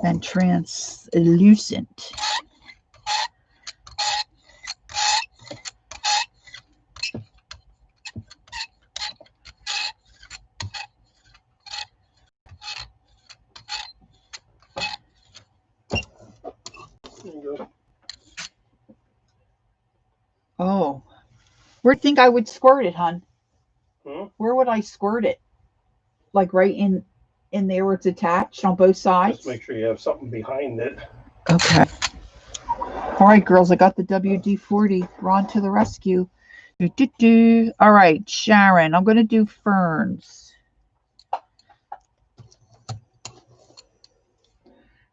and translucent. There you go. Oh, where do you think I would squirt it, hon? Where would I squirt it? Like right in there where it's attached on both sides? Just make sure you have something behind it. Okay. All right, girls, I got the WD-40. Ron to the rescue. All right, Sharon, I'm going to do ferns.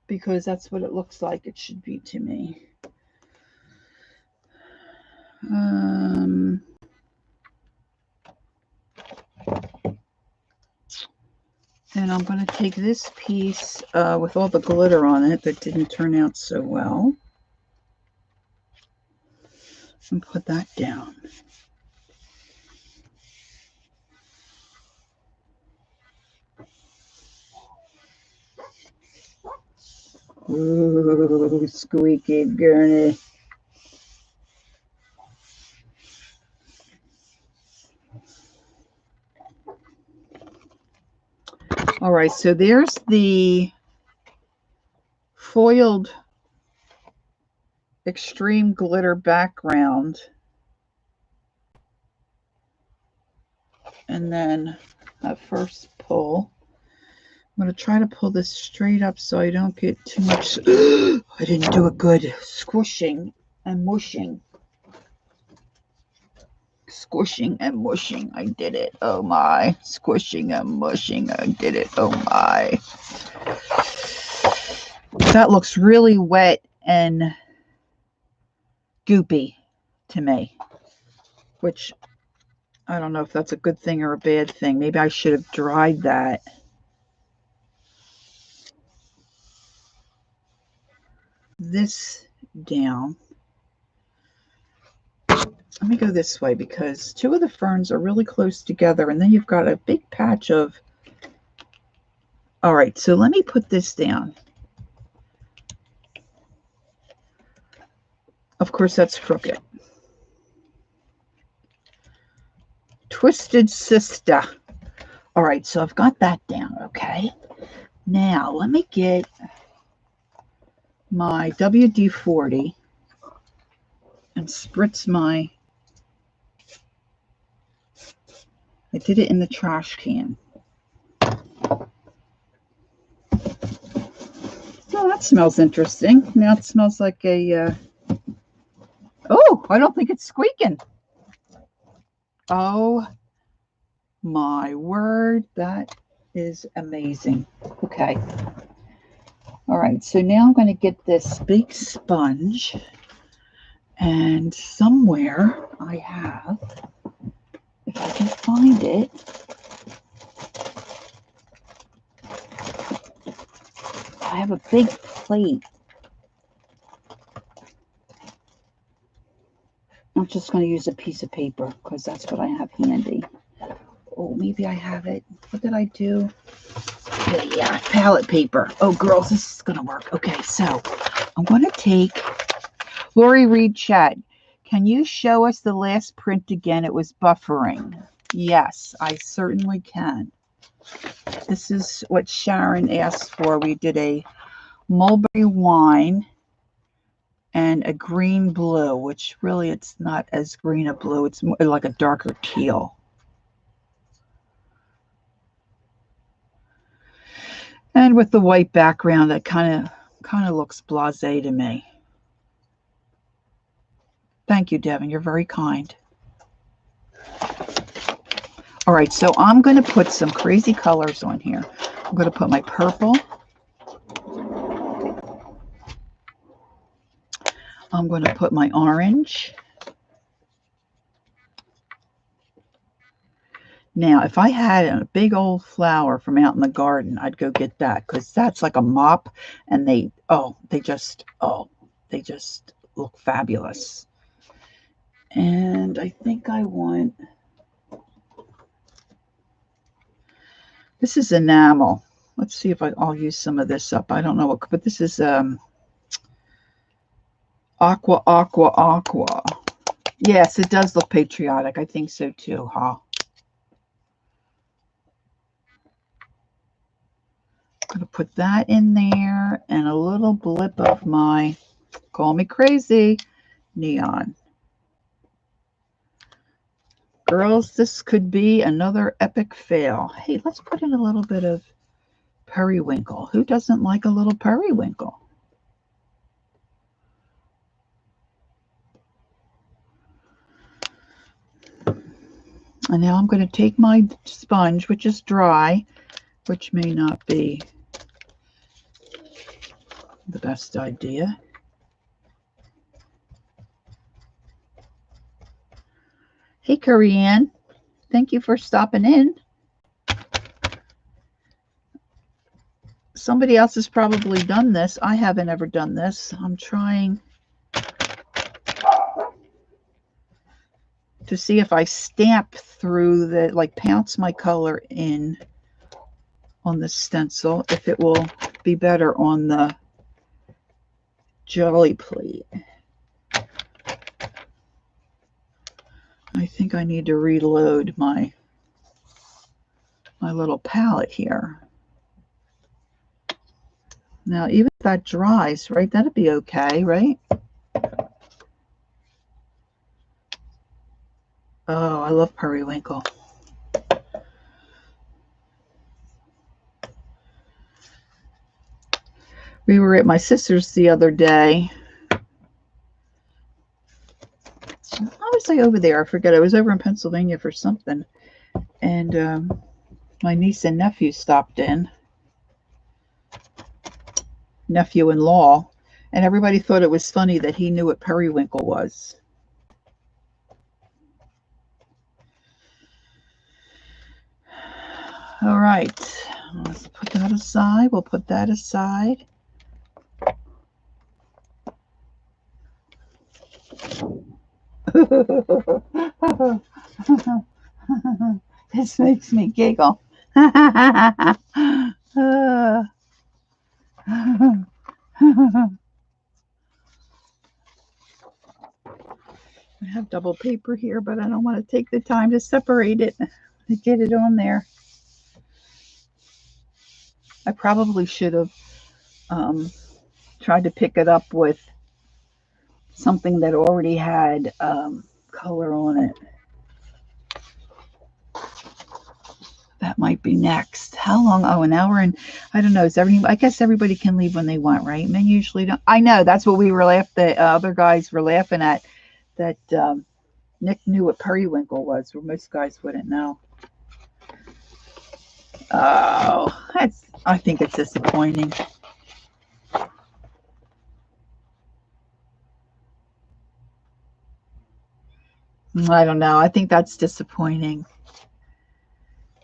Because that's what it looks like it should be to me. And I'm going to take this piece with all the glitter on it that didn't turn out so well and put that down. Ooh, squeaky gurney. All right, so there's the foiled extreme glitter background. And then that first pull. I'm going to try to pull this straight up so I don't get too much. I didn't do a good squishing and mushing. Squishing and mushing. I did it. Oh my. Squishing and mushing. I did it. Oh my. That looks really wet and goopy to me, which I don't know if that's a good thing or a bad thing. Maybe I should have dried that. This down. Let me go this way because two of the ferns are really close together and then you've got a big patch of. All right, so let me put this down. Of course, that's crooked. Twisted Sister. All right, so I've got that down, okay? Now, let me get my WD-40 and spritz my I did it in the trash can. Oh, that smells interesting. Now it smells like a, oh, I don't think it's squeaking. Oh my word, that is amazing. Okay. All right, so now I'm going to get this big sponge, and somewhere I have, if I can find it, I have a big plate. I'm just going to use a piece of paper because that's what I have handy. Oh, maybe I have it. What did I do? Yeah, palette paper. Oh, girls, this is going to work. Okay, so I'm going to take Lori Reed chat. Can you show us the last print again? It was buffering. Yes, I certainly can. This is what Sharon asked for. We did a mulberry wine and a green blue, which really it's not as green a blue. It's more like a darker teal. And with the white background, it kind of looks blasé to me. Thank you, Devin. You're very kind. All right, so I'm going to put some crazy colors on here. I'm going to put my purple. I'm going to put my orange. Now, if I had a big old flower from out in the garden, I'd go get that because that's like a mop, and they just look fabulous. And I think I want, this is enamel. Let's see if I'll use some of this up. I don't know what, but this is aqua. Yes, it does look patriotic. I think so too, huh? I'm going to put that in there and a little blip of my, call me crazy, neon. Girls, this could be another epic fail. Hey, let's put in a little bit of periwinkle. Who doesn't like a little periwinkle? And now I'm going to take my sponge, which is dry, which may not be the best idea. Hey, Curry Ann. Thank you for stopping in. Somebody else has probably done this. I haven't ever done this. I'm trying to see if I stamp through the, like pounce my color in on the stencil, if it will be better on the jelly plate. I think I need to reload my little palette here. Now, even if that dries, right, that'd be okay, right? Oh, I love periwinkle. We were at my sister's the other day. How was I over there? I forget. I was over in Pennsylvania for something. And my niece and nephew stopped in. Nephew-in-law. And everybody thought it was funny that he knew what periwinkle was. All right. Let's put that aside. We'll put that aside. This makes me giggle. I have double paper here, but I don't want to take the time to separate it to get it on there. I probably should have tried to pick it up with something that already had color on it. That might be next. How long? Oh, an hour and I don't know. Is everybody? I guess everybody can leave when they want, right? Men usually don't. I know. That's what we were laughing. The other guys were laughing at. That Nick knew what periwinkle was, where most guys wouldn't know. Oh, that's. I think it's disappointing. I don't know. I think that's disappointing.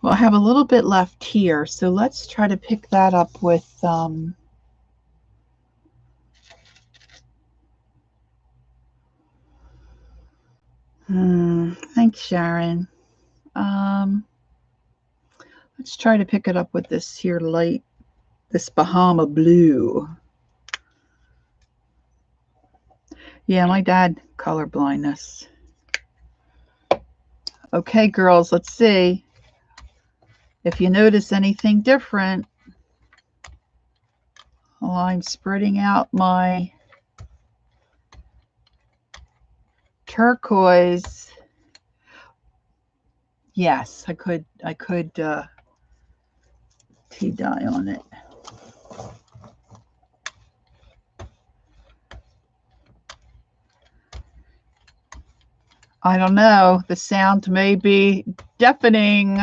Well, I have a little bit left here, so let's try to pick that up with thanks, Sharon. Let's try to pick it up with this here light, this Bahama blue. Yeah, my dad, color blindness. Okay, girls, let's see if you notice anything different. Well, I'm spreading out my turquoise. Yes, I could tea dye on it. I don't know. The sound may be deafening.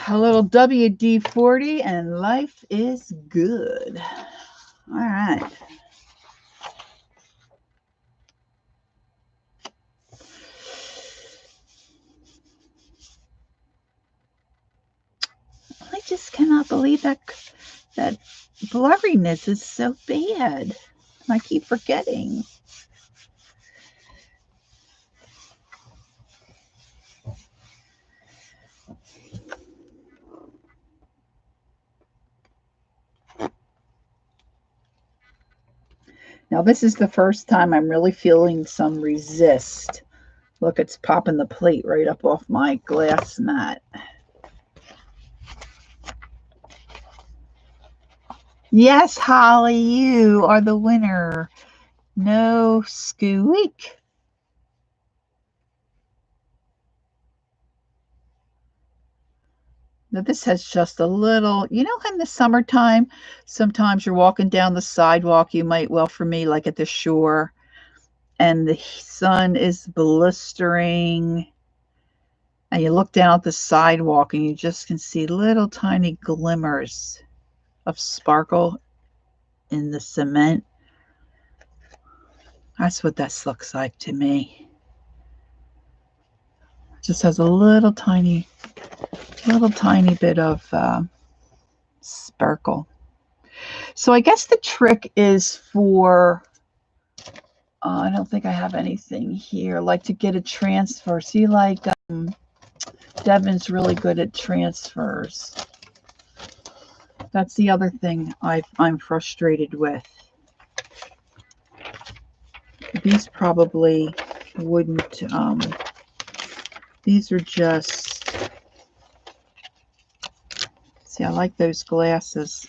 A little WD-40 and life is good. All right. I just cannot believe that blurriness is so bad. I keep forgetting. Now, this is the first time I'm really feeling some resist. Look, it's popping the plate right up off my glass mat. Yes, Holly, you are the winner. No squeak. Now, this has just a little, you know, in the summertime, sometimes you're walking down the sidewalk, you might, well, for me, like at the shore, and the sun is blistering, and you look down at the sidewalk and you just can see little tiny glimmers of sparkle in the cement. That's what this looks like to me. Just has a little tiny bit of sparkle. So I guess the trick is for, I don't think I have anything here, like to get a transfer. See, like Devin's really good at transfers. That's the other thing I'm frustrated with. These probably wouldn't, these are just, see, I like those glasses.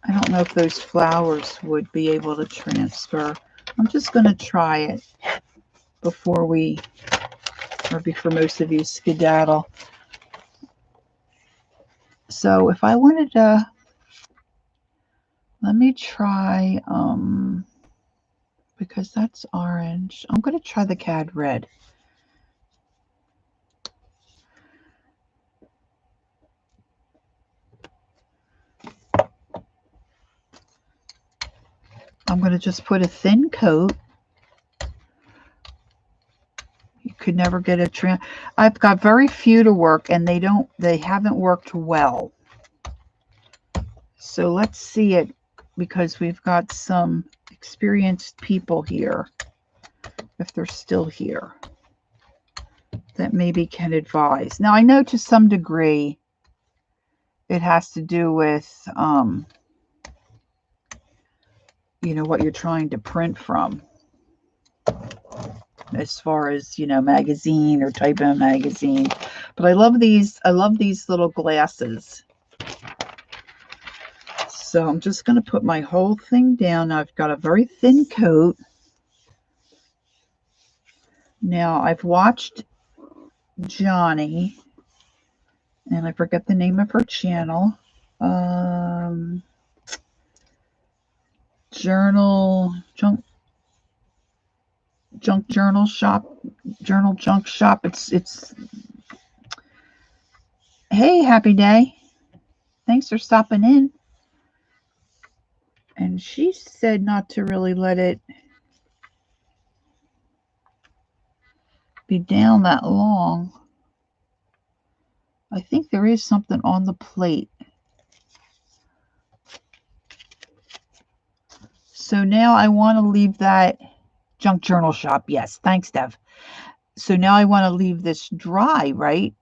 I don't know if those flowers would be able to transfer. I'm just going to try it before most of you skedaddle. So if I wanted to, let me try, because that's orange, I'm going to try the Cad Red. I'm going to just put a thin coat. You could never get a I've got very few to work, and they haven't worked well. So let's see it, because we've got some experienced people here, if they're still here, that maybe can advise. Now, I know to some degree it has to do with, you know, what you're trying to print from, as far as, you know, magazine or type of magazine. But I love these little glasses. So I'm just going to put my whole thing down. I've got a very thin coat. Now I've watched Johnny, and I forget the name of her channel. Junk Journal Shop. It's hey, Happy Day. Thanks for stopping in. And she said not to really let it be down that long. I think there is something on the plate. So now I want to leave that Junk Journal Shop. Yes, thanks, Dev. So now I want to leave this dry, right?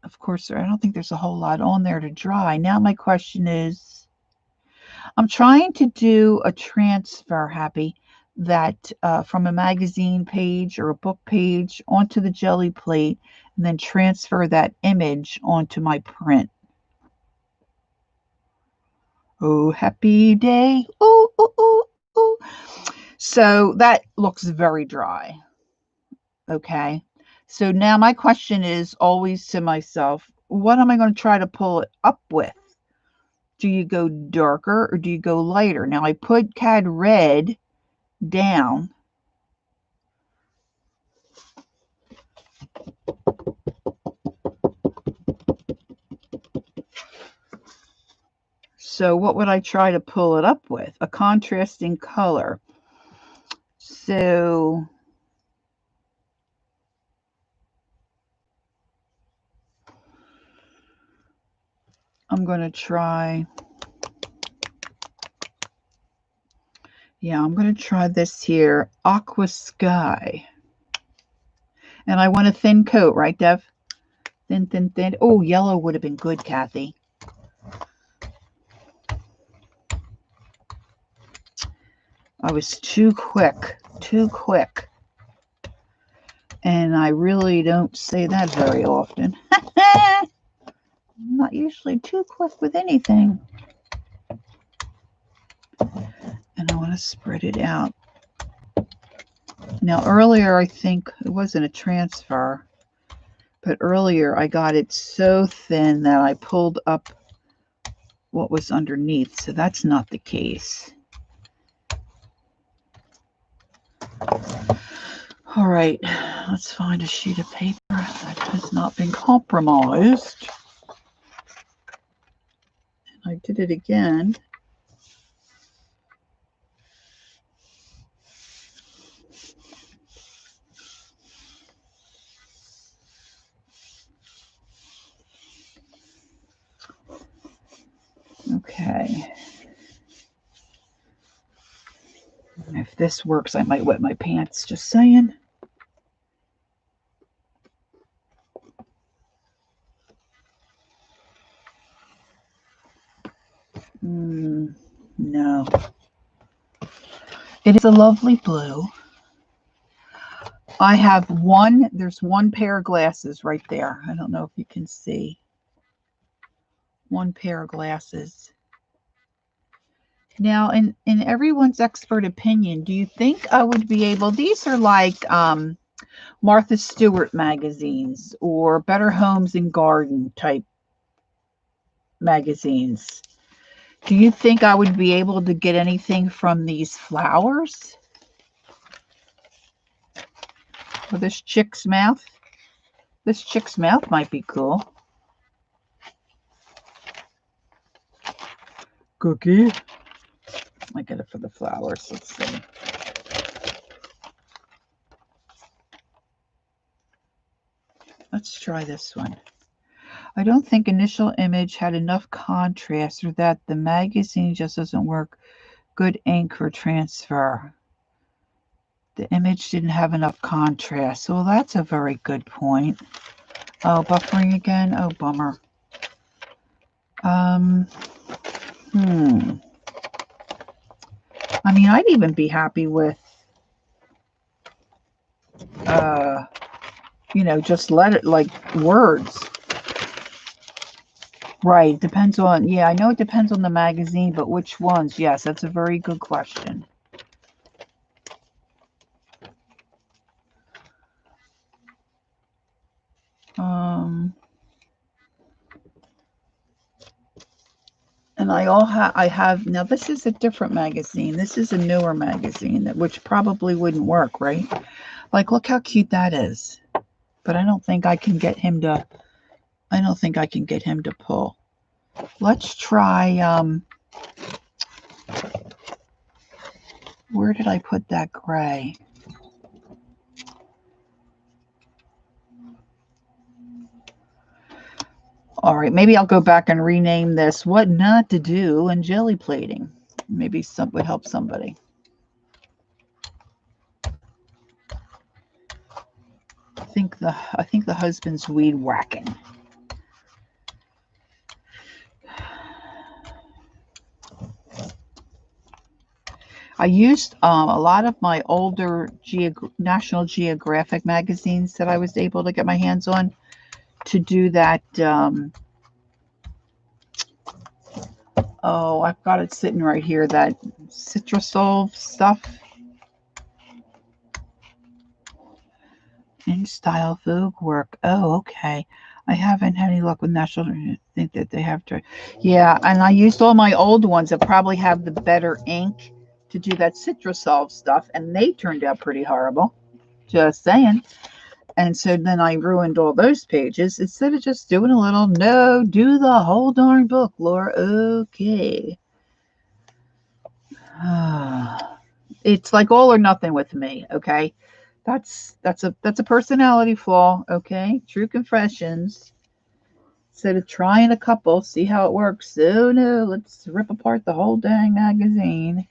Of course, I don't think there's a whole lot on there to dry. Now my question is, I'm trying to do a transfer, Happy, that from a magazine page or a book page onto the Gelli plate, and then transfer that image onto my print. Oh, happy day. Ooh, ooh, ooh, ooh. So that looks very dry. Okay. So now my question is always to myself, what am I going to try to pull it up with? Do you go darker or do you go lighter? Now I put Cad Red down. So what would I try to pull it up with? A contrasting color. So I'm going to try, I'm going to try this here, Aqua Sky. And I want a thin coat, right, Dev? Thin, thin, thin. Oh, yellow would have been good, Kathy. I was too quick. And I really don't say that very often. I'm not usually too quick with anything. And I want to spread it out. Now, earlier, I think it wasn't a transfer, but earlier I got it so thin that I pulled up what was underneath. So that's not the case. All right, let's find a sheet of paper that has not been compromised. And I did it again. Okay. If this works, I might wet my pants, just saying. No. It is a lovely blue. I have there's one pair of glasses right there. I don't know if you can see. One pair of glasses. Now, in everyone's expert opinion, do you think I would be able, these are like Martha Stewart magazines or Better Homes and Garden type magazines. Do you think I would be able to get anything from these flowers? Or this chick's mouth? This chick's mouth might be cool. Cookie. I get it for the flowers. Let's see. Let's try this one. I don't think initial image had enough contrast or that the magazine just doesn't work. Good ink for transfer. The image didn't have enough contrast. Well, that's a very good point. Oh, buffering again? Oh, bummer. I mean, I'd even be happy with, just let it like words. Right. Depends on, yeah, I know it depends on the magazine, but which ones? Yes, that's a very good question. And I have, now this is a different magazine. This is a newer magazine, which probably wouldn't work, right? Like, look how cute that is. But I don't think I can get him to, pull. Let's try, where did I put that gray? All right, maybe I'll go back and rename this What Not to Do in Jelly Plating. Maybe some would help somebody. I think the husband's weed whacking. I used a lot of my older National Geographic magazines that I was able to get my hands on to do that. Oh, I've got it sitting right here, that Citrusol stuff. In style Vogue work. Oh, okay. I haven't had any luck with National. I think that they have to. Yeah, and I used all my old ones that probably have the better ink to do that Citrusol stuff, and they turned out pretty horrible. Just saying. And so then I ruined all those pages instead of just doing a little. No, do the whole darn book, Laura. Okay. It's like all or nothing with me. Okay. That's a personality flaw. Okay. True confessions. Instead of trying a couple, see how it works. Oh no, let's rip apart the whole dang magazine.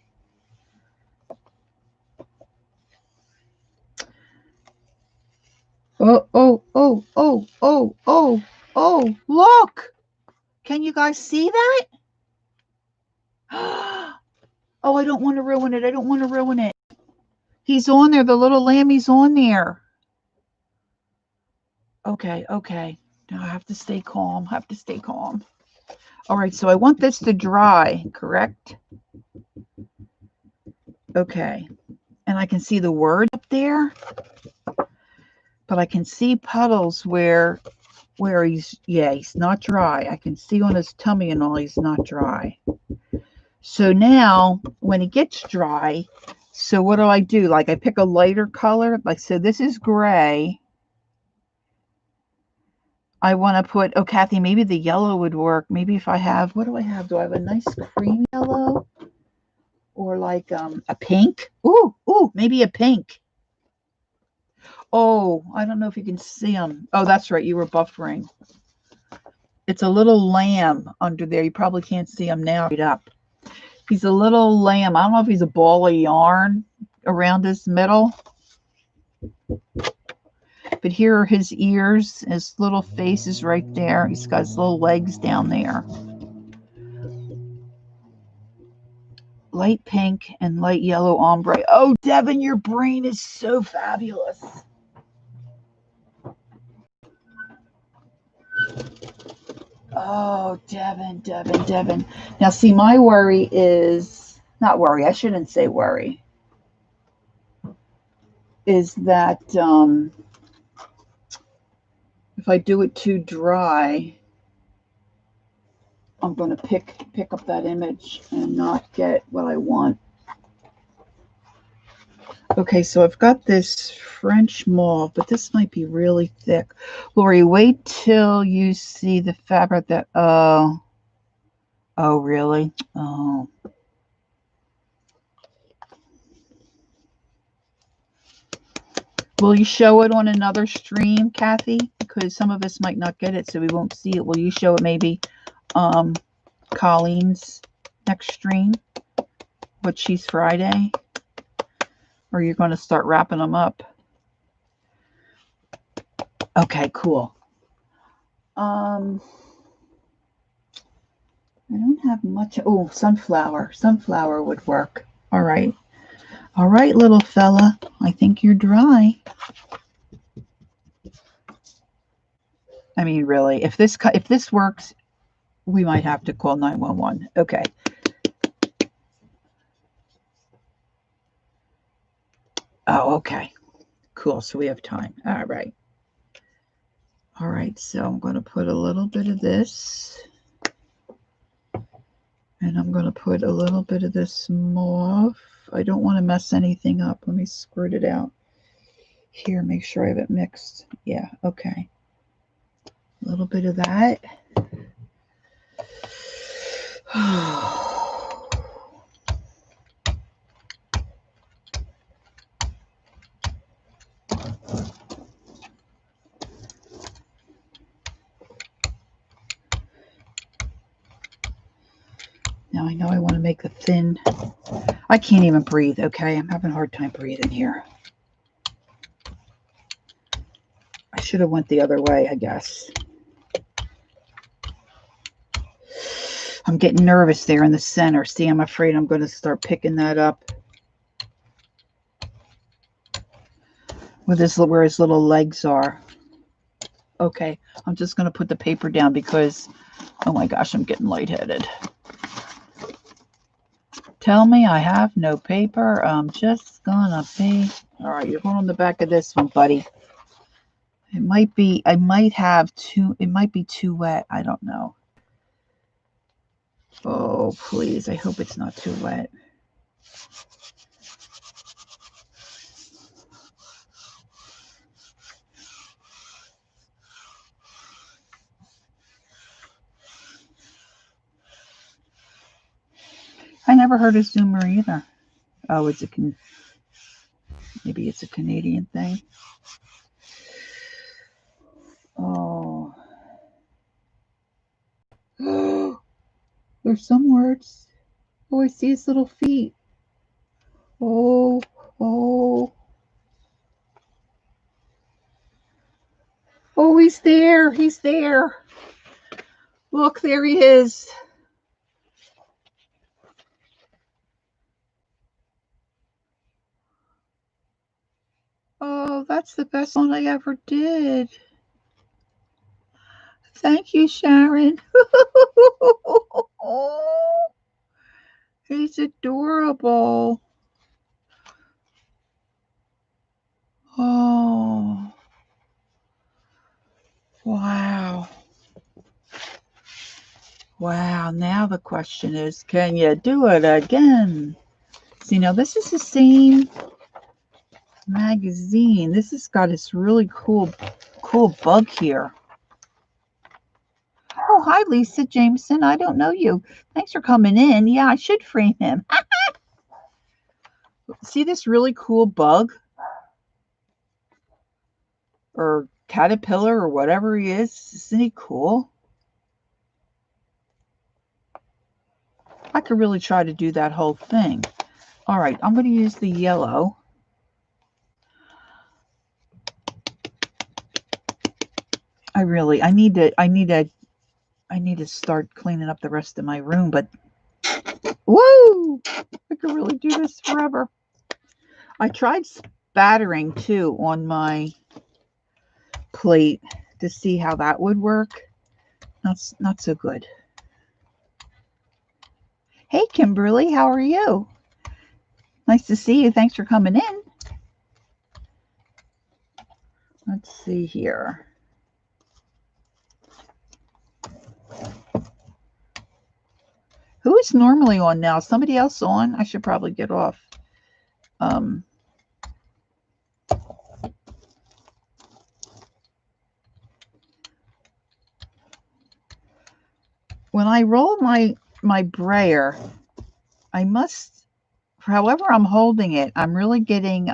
Oh, oh, oh, oh, oh, oh, oh, look. Can you guys see that? Oh, I don't want to ruin it. I don't want to ruin it. He's on there. The little lammy's on there. Okay, okay. Now I have to stay calm. I have to stay calm. All right, so I want this to dry, correct? Okay. And I can see the word up there. But I can see puddles where he's not dry. I can see on his tummy and all he's not dry. So now when he gets dry, so what do? Like I pick a lighter color. Like, so this is gray. I want to put, oh, Kathy, maybe the yellow would work. Maybe if I have, what do I have? Do I have a nice cream yellow? Or like a pink? Ooh, maybe a pink. Oh, I don't know if you can see him. Oh, that's right. You were buffering. It's a little lamb under there. You probably can't see him now. Right up. He's a little lamb. I don't know if he's a ball of yarn around his middle. But here are his ears. His little face is right there. He's got his little legs down there. Light pink and light yellow ombre. Oh, Devin, your brain is so fabulous. Oh, Devin. Now, see, my worry is, not worry, I shouldn't say worry, is that if I do it too dry, I'm going to pick up that image and not get what I want. Okay, so I've got this French mauve, but this might be really thick. Lori, wait till you see the fabric that, oh, really? Oh. Will you show it on another stream, Kathy? Because some of us might not get it, so we won't see it. Will you show it maybe Colleen's next stream, but she's Friday? Or you're going to start wrapping them up? Okay, cool. I don't have much. Oh, sunflower. Sunflower would work. All right. All right, little fella. I think you're dry. I mean, really, if this works, we might have to call 911. Okay. Oh, okay. Cool. So we have time. All right. All right. So I'm going to put a little bit of this. And I'm going to put a little bit of this mauve. I don't want to mess anything up. Let me squirt it out. Here, make sure I have it mixed. Yeah, okay. A little bit of that. Now I know I want to make a thin. I can't even breathe, okay? I'm having a hard time breathing here. I should have went the other way, I guess. I'm getting nervous there in the center. See, I'm afraid I'm going to start picking that up with this, where his little legs are. Okay, I'm just going to put the paper down because, oh my gosh, I'm getting lightheaded. Tell me I have no paper. I'm just gonna be. All right, you're going on the back of this one, buddy. It might be, I might have too, it might be too wet. I don't know. Oh, please. I hope it's not too wet. I never heard of Zoomer either. Oh, maybe it's a Canadian thing. Oh. There's some words. Oh, I see his little feet. Oh, oh. Oh, he's there. He's there. Look, there he is. Oh, that's the best one I ever did. Thank you, Sharon. He's adorable. Oh, wow. Wow, now the question is, can you do it again? See, now this is the same magazine. This has got this really cool bug here. Oh, hi, Lisa Jameson. I don't know you. Thanks for coming in. Yeah, I should frame him. See this really cool bug? Or caterpillar or whatever he is. Isn't he cool? I could really try to do that whole thing. All right, I'm going to use the yellow. I need to start cleaning up the rest of my room, but woo! I could really do this forever. I tried spattering too on my plate to see how that would work. Not so good. Hey, Kimberly, how are you? Nice to see you. Thanks for coming in. Let's see here. Who is normally on now? Somebody else on? I should probably get off. When I roll my brayer, I must, however I'm holding it, I'm really getting,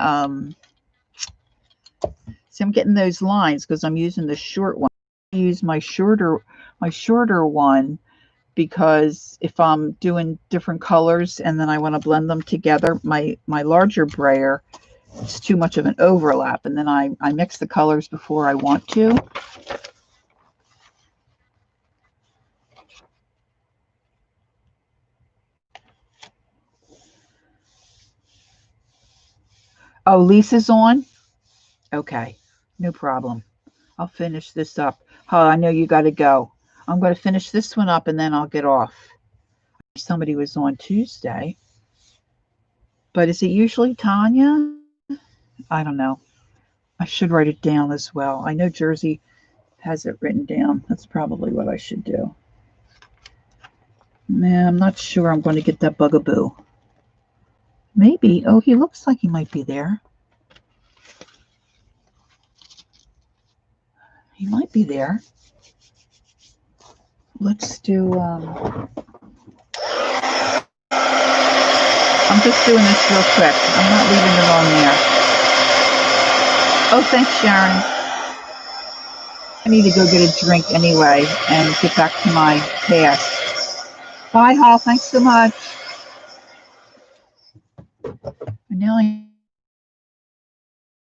see, I'm getting those lines because I'm using the short one. I use my shorter one because if I'm doing different colors and then I want to blend them together, my larger brayer, it's too much of an overlap, and then I mix the colors before I want to. Oh, Lisa's on? Okay, no problem. I'll finish this up. Oh, I know you got to go. I'm going to finish this one up and then I'll get off. Somebody was on Tuesday. But is it usually Tanya? I don't know. I should write it down as well. I know Jersey has it written down. That's probably what I should do. Man, I'm not sure I'm going to get that bugaboo. Maybe. Oh, he looks like he might be there. He might be there. Let's do... I'm just doing this real quick. I'm not leaving it on there. Oh, thanks, Sharon. I need to go get a drink anyway and get back to my task. Bye, Hall. Thanks so much. And now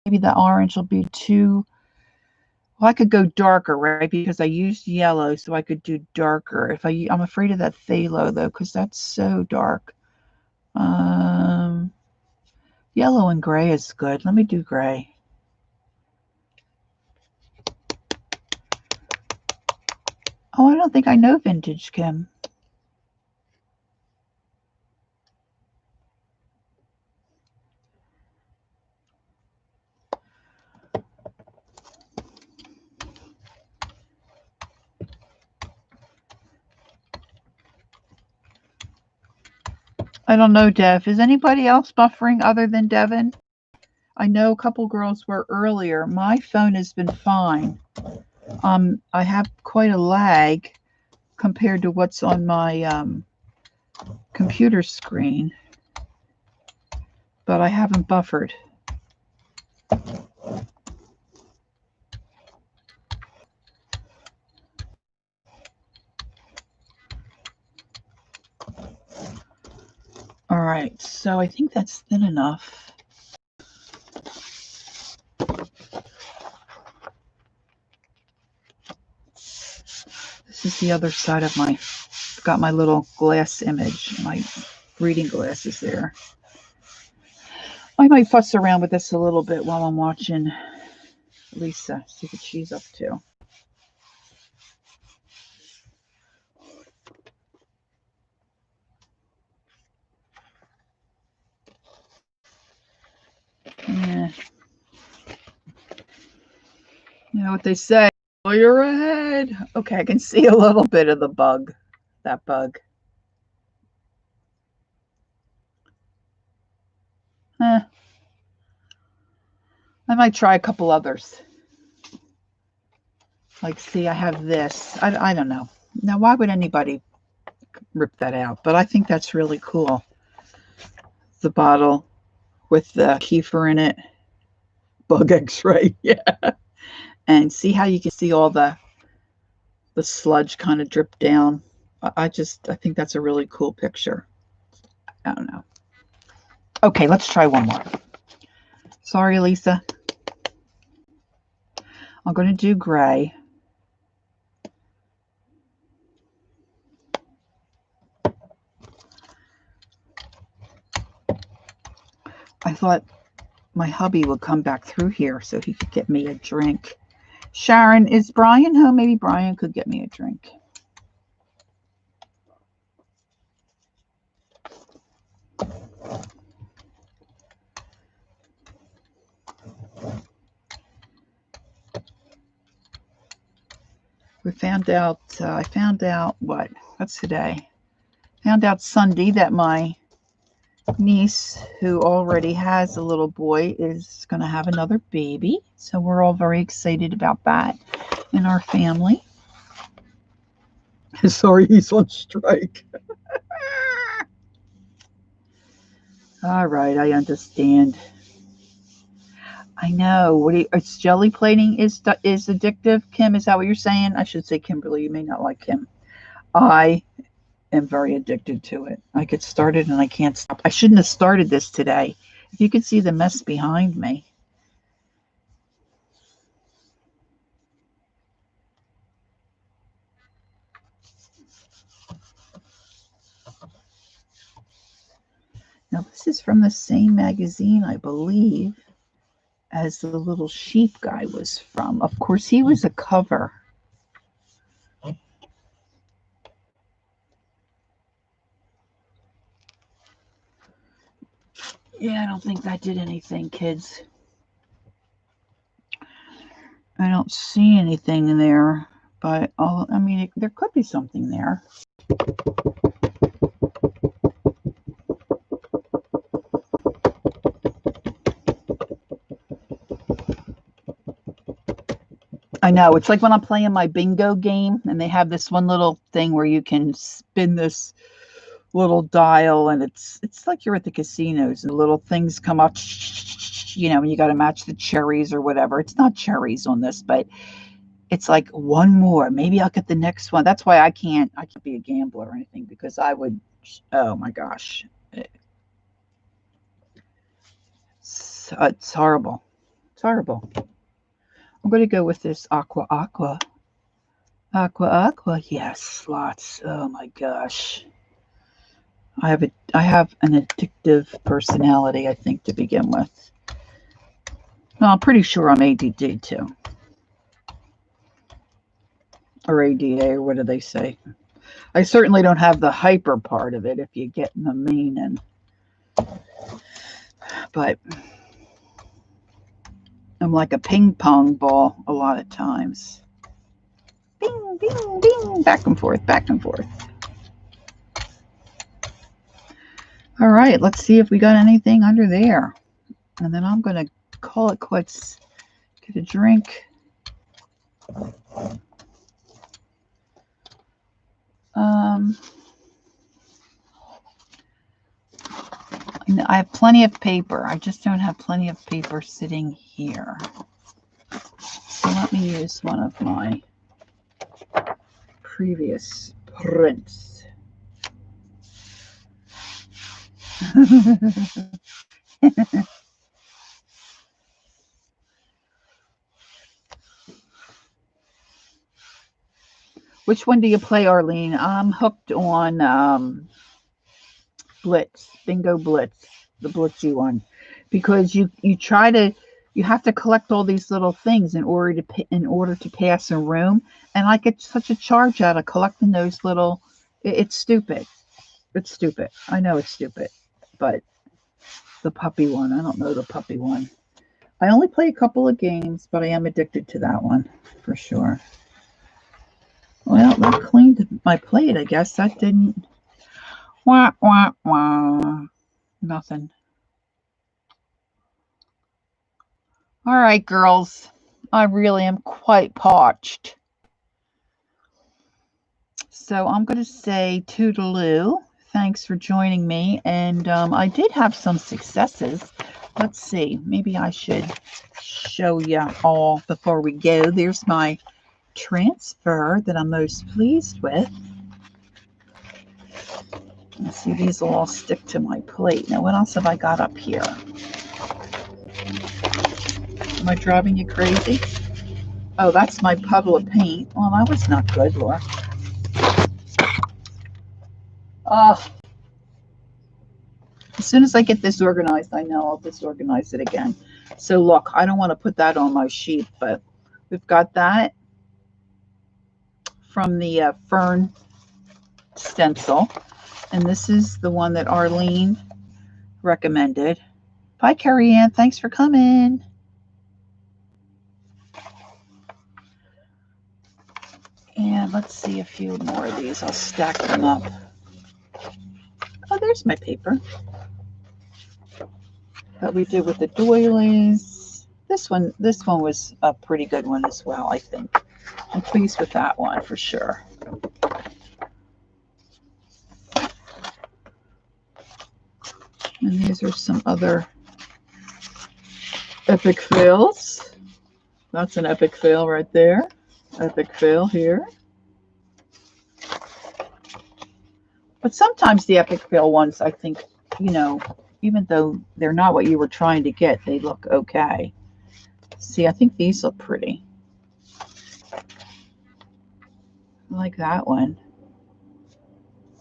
maybe the orange will be too... Well, I could go darker, right? Because I used yellow, so I could do darker. I'm afraid of that phthalo, though, because that's so dark. Yellow and gray is good. Let me do gray. Oh, I don't think I know vintage, Kim. I don't know, Dev. Is anybody else buffering other than Devin? I know a couple girls were earlier. My phone has been fine. I have quite a lag compared to what's on my computer screen, but I haven't buffered. All right, so I think that's thin enough. This is the other side of my, I've got my little glass image, my reading glasses there. I might fuss around with this a little bit while I'm watching Lisa, see what she's up to. Yeah. You know what they say, oh, you're ahead. Okay, I can see a little bit of the bug, that bug. I might try a couple others. Like, see, I have this. I don't know. Now, why would anybody rip that out? But I think that's really cool. The bottle with the kefir in it. Bug x-ray, yeah. And see how you can see all the sludge kind of drip down. I think that's a really cool picture. I don't know. Okay, let's try one more. Sorry, Lisa. I'm going to do gray. I thought my hubby would come back through here so he could get me a drink. Sharon, is Brian home? Maybe Brian could get me a drink. We found out, I found out what? What's today? Found out Sunday that my niece, who already has a little boy, is going to have another baby. So we're all very excited about that in our family. Sorry, he's on strike. All right, I understand. I know. It's jelly plating is addictive. Kim, is that what you're saying? I should say Kimberly. You may not like him. I am very addicted to it. I get started and I can't stop. I shouldn't have started this today. If you could see the mess behind me. Now, this is from the same magazine, I believe, as the little sheep guy was from. Of course, he was a cover. Yeah, I don't think that did anything, kids. I don't see anything in there, but I mean, there could be something there. I know, it's like when I'm playing my bingo game and they have this one little thing where you can spin this little dial, and it's like you're at the casinos and the little things come up, you know, and you got to match the cherries or whatever. It's not cherries on this, but it's like one more. Maybe I'll get the next one. That's why I can't be a gambler or anything, because I would, oh my gosh. It's horrible. It's horrible. I'm going to go with this aqua. Yes, lots. Oh my gosh. I have an addictive personality, I think, to begin with. Well, I'm pretty sure I'm ADD too. Or ADA, or what do they say? I certainly don't have the hyper part of it, if you get the meaning. But I'm like a ping pong ball a lot of times. Bing, bing, bing, back and forth, back and forth. All right, let's see if we got anything under there. And then I'm going to call it quits. Get a drink. I have plenty of paper. I just don't have plenty of paper sitting here. So let me use one of my previous prints. Which one do you play, Arlene? I'm hooked on Blitz, Bingo Blitz, the Blitzy one, because you have to collect all these little things in order to pass a room, and I get such a charge out of collecting those little. It's stupid. It's stupid. I know it's stupid, but the puppy one, I don't know the puppy one. I only play a couple of games, but I am addicted to that one for sure. Well, that cleaned my plate, I guess. That didn't. Wah, wah, wah. Nothing. All right, girls. I really am quite parched. So I'm going to say toodaloo. Thanks for joining me. And I did have some successes. Let's see. Maybe I should show you all before we go. There's my transfer that I'm most pleased with. Let's see, these will all stick to my plate. Now, what else have I got up here? Am I driving you crazy? Oh, that's my puddle of paint. Well, that was not good, Laura. As soon as I get this organized, I know I'll disorganize it again. So look, I don't want to put that on my sheet, but we've got that from the fern stencil. And this is the one that Arlene recommended. Bye, Carrie Ann. Thanks for coming. And let's see a few more of these. I'll stack them up. Oh, there's my paper that we did with the doilies. This one was a pretty good one as well, I think. I'm pleased with that one for sure. And these are some other epic fails. That's an epic fail right there. Epic fail here. But sometimes the epic fail ones, I think, you know, even though they're not what you were trying to get, they look okay. See, I think these look pretty. I like that one.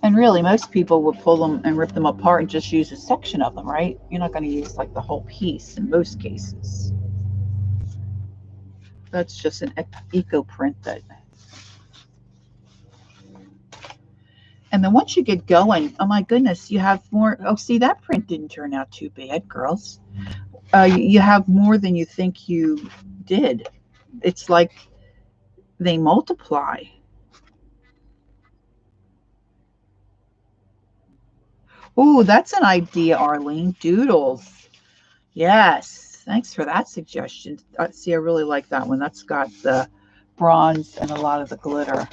And really, most people will pull them and rip them apart and just use a section of them, right? You're not going to use like the whole piece in most cases. That's just an eco print that. And then once you get going, oh my goodness, you have more. Oh, see, that print didn't turn out too bad, girls. You have more than you think you did. It's like they multiply. Oh, that's an idea, Arlene. Doodles. Yes. Thanks for that suggestion. See, I really like that one. That's got the bronze and a lot of the glitter.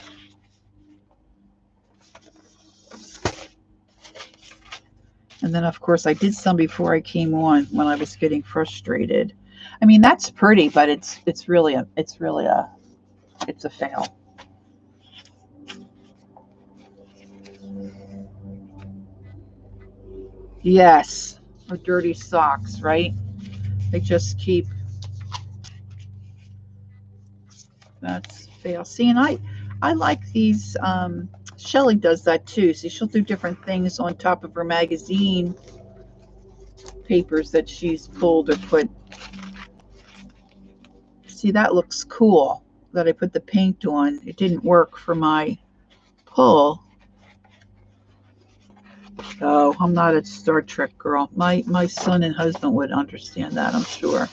And then, of course, I did some before I came on when I was getting frustrated. I mean, that's pretty, but it's really a fail. Yes, or dirty socks, right? They just keep. That's fail. See, and I like these. Shelly does that too. See, she'll do different things on top of her magazine papers that she's pulled or put. See, that looks cool that I put the paint on. It didn't work for my pull. Oh, I'm not a Star Trek girl. My son and husband would understand that, I'm sure.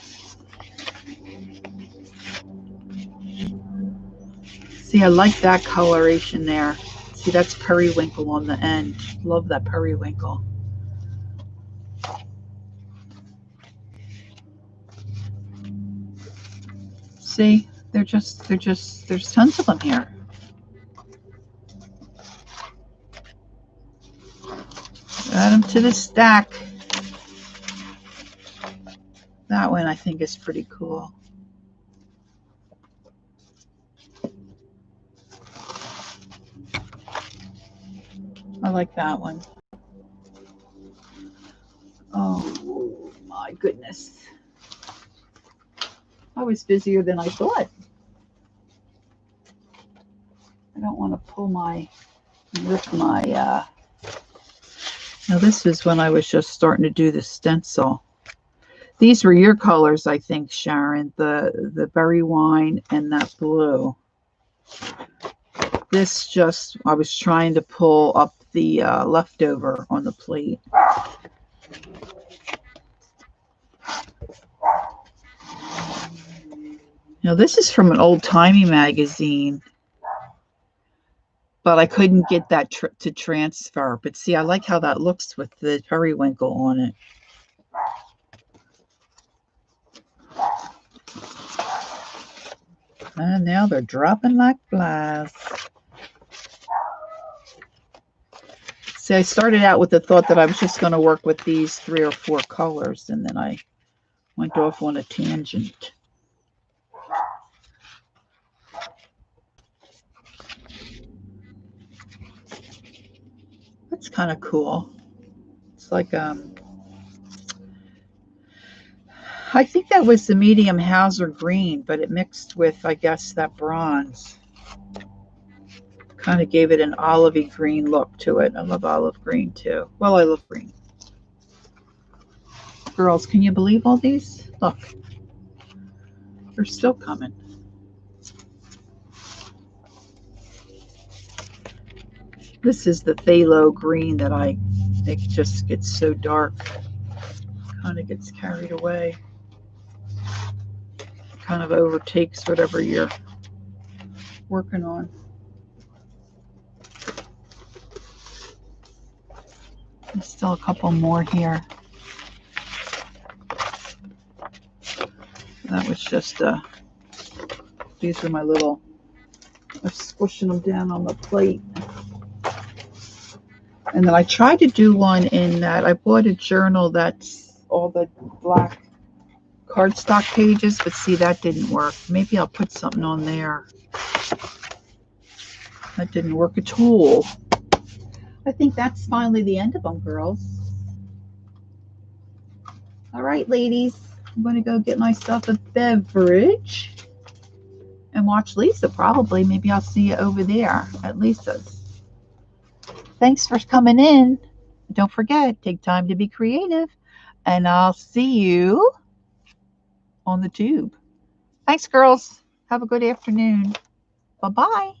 See, I like that coloration there. See, that's periwinkle on the end. Love that periwinkle. See, there's tons of them here. Add them to the stack. That one I think is pretty cool. I like that one. Oh my goodness. I was busier than I thought. I don't want to rip my, now this is when I was just starting to do the stencil. These were your colors, I think, Sharon, the berry wine and that blue. This just, I was trying to pull up the leftover on the plate. Now this is from an old-timey magazine, but I couldn't get that to transfer. But see, I like how that looks with the periwinkle on it. And now they're dropping like flies. See, I started out with the thought that I was just going to work with these 3 or 4 colors, and then I went off on a tangent. That's kind of cool. It's like, I think that was the medium Hauser green, but it mixed with, I guess, that bronze. Kind of gave it an olivey green look to it. I love olive green too. Well, I love green. Girls, can you believe all these? Look, they're still coming. This is the phthalo green that it just gets so dark. Kind of gets carried away. Kind of overtakes whatever you're working on. There's still a couple more here. That was just these are my little, I'm squishing them down on the plate. And then I tried to do one in that, I bought a journal that's all the black cardstock pages, but see, that didn't work. Maybe I'll put something on there. That didn't work at all. I think that's finally the end of them, girls. All right, ladies, I'm going to go get myself a beverage and watch Lisa, probably. Maybe I'll see you over there at Lisa's. Thanks for coming in. Don't forget, take time to be creative, and I'll see you on the tube. Thanks, girls. Have a good afternoon. Bye-bye.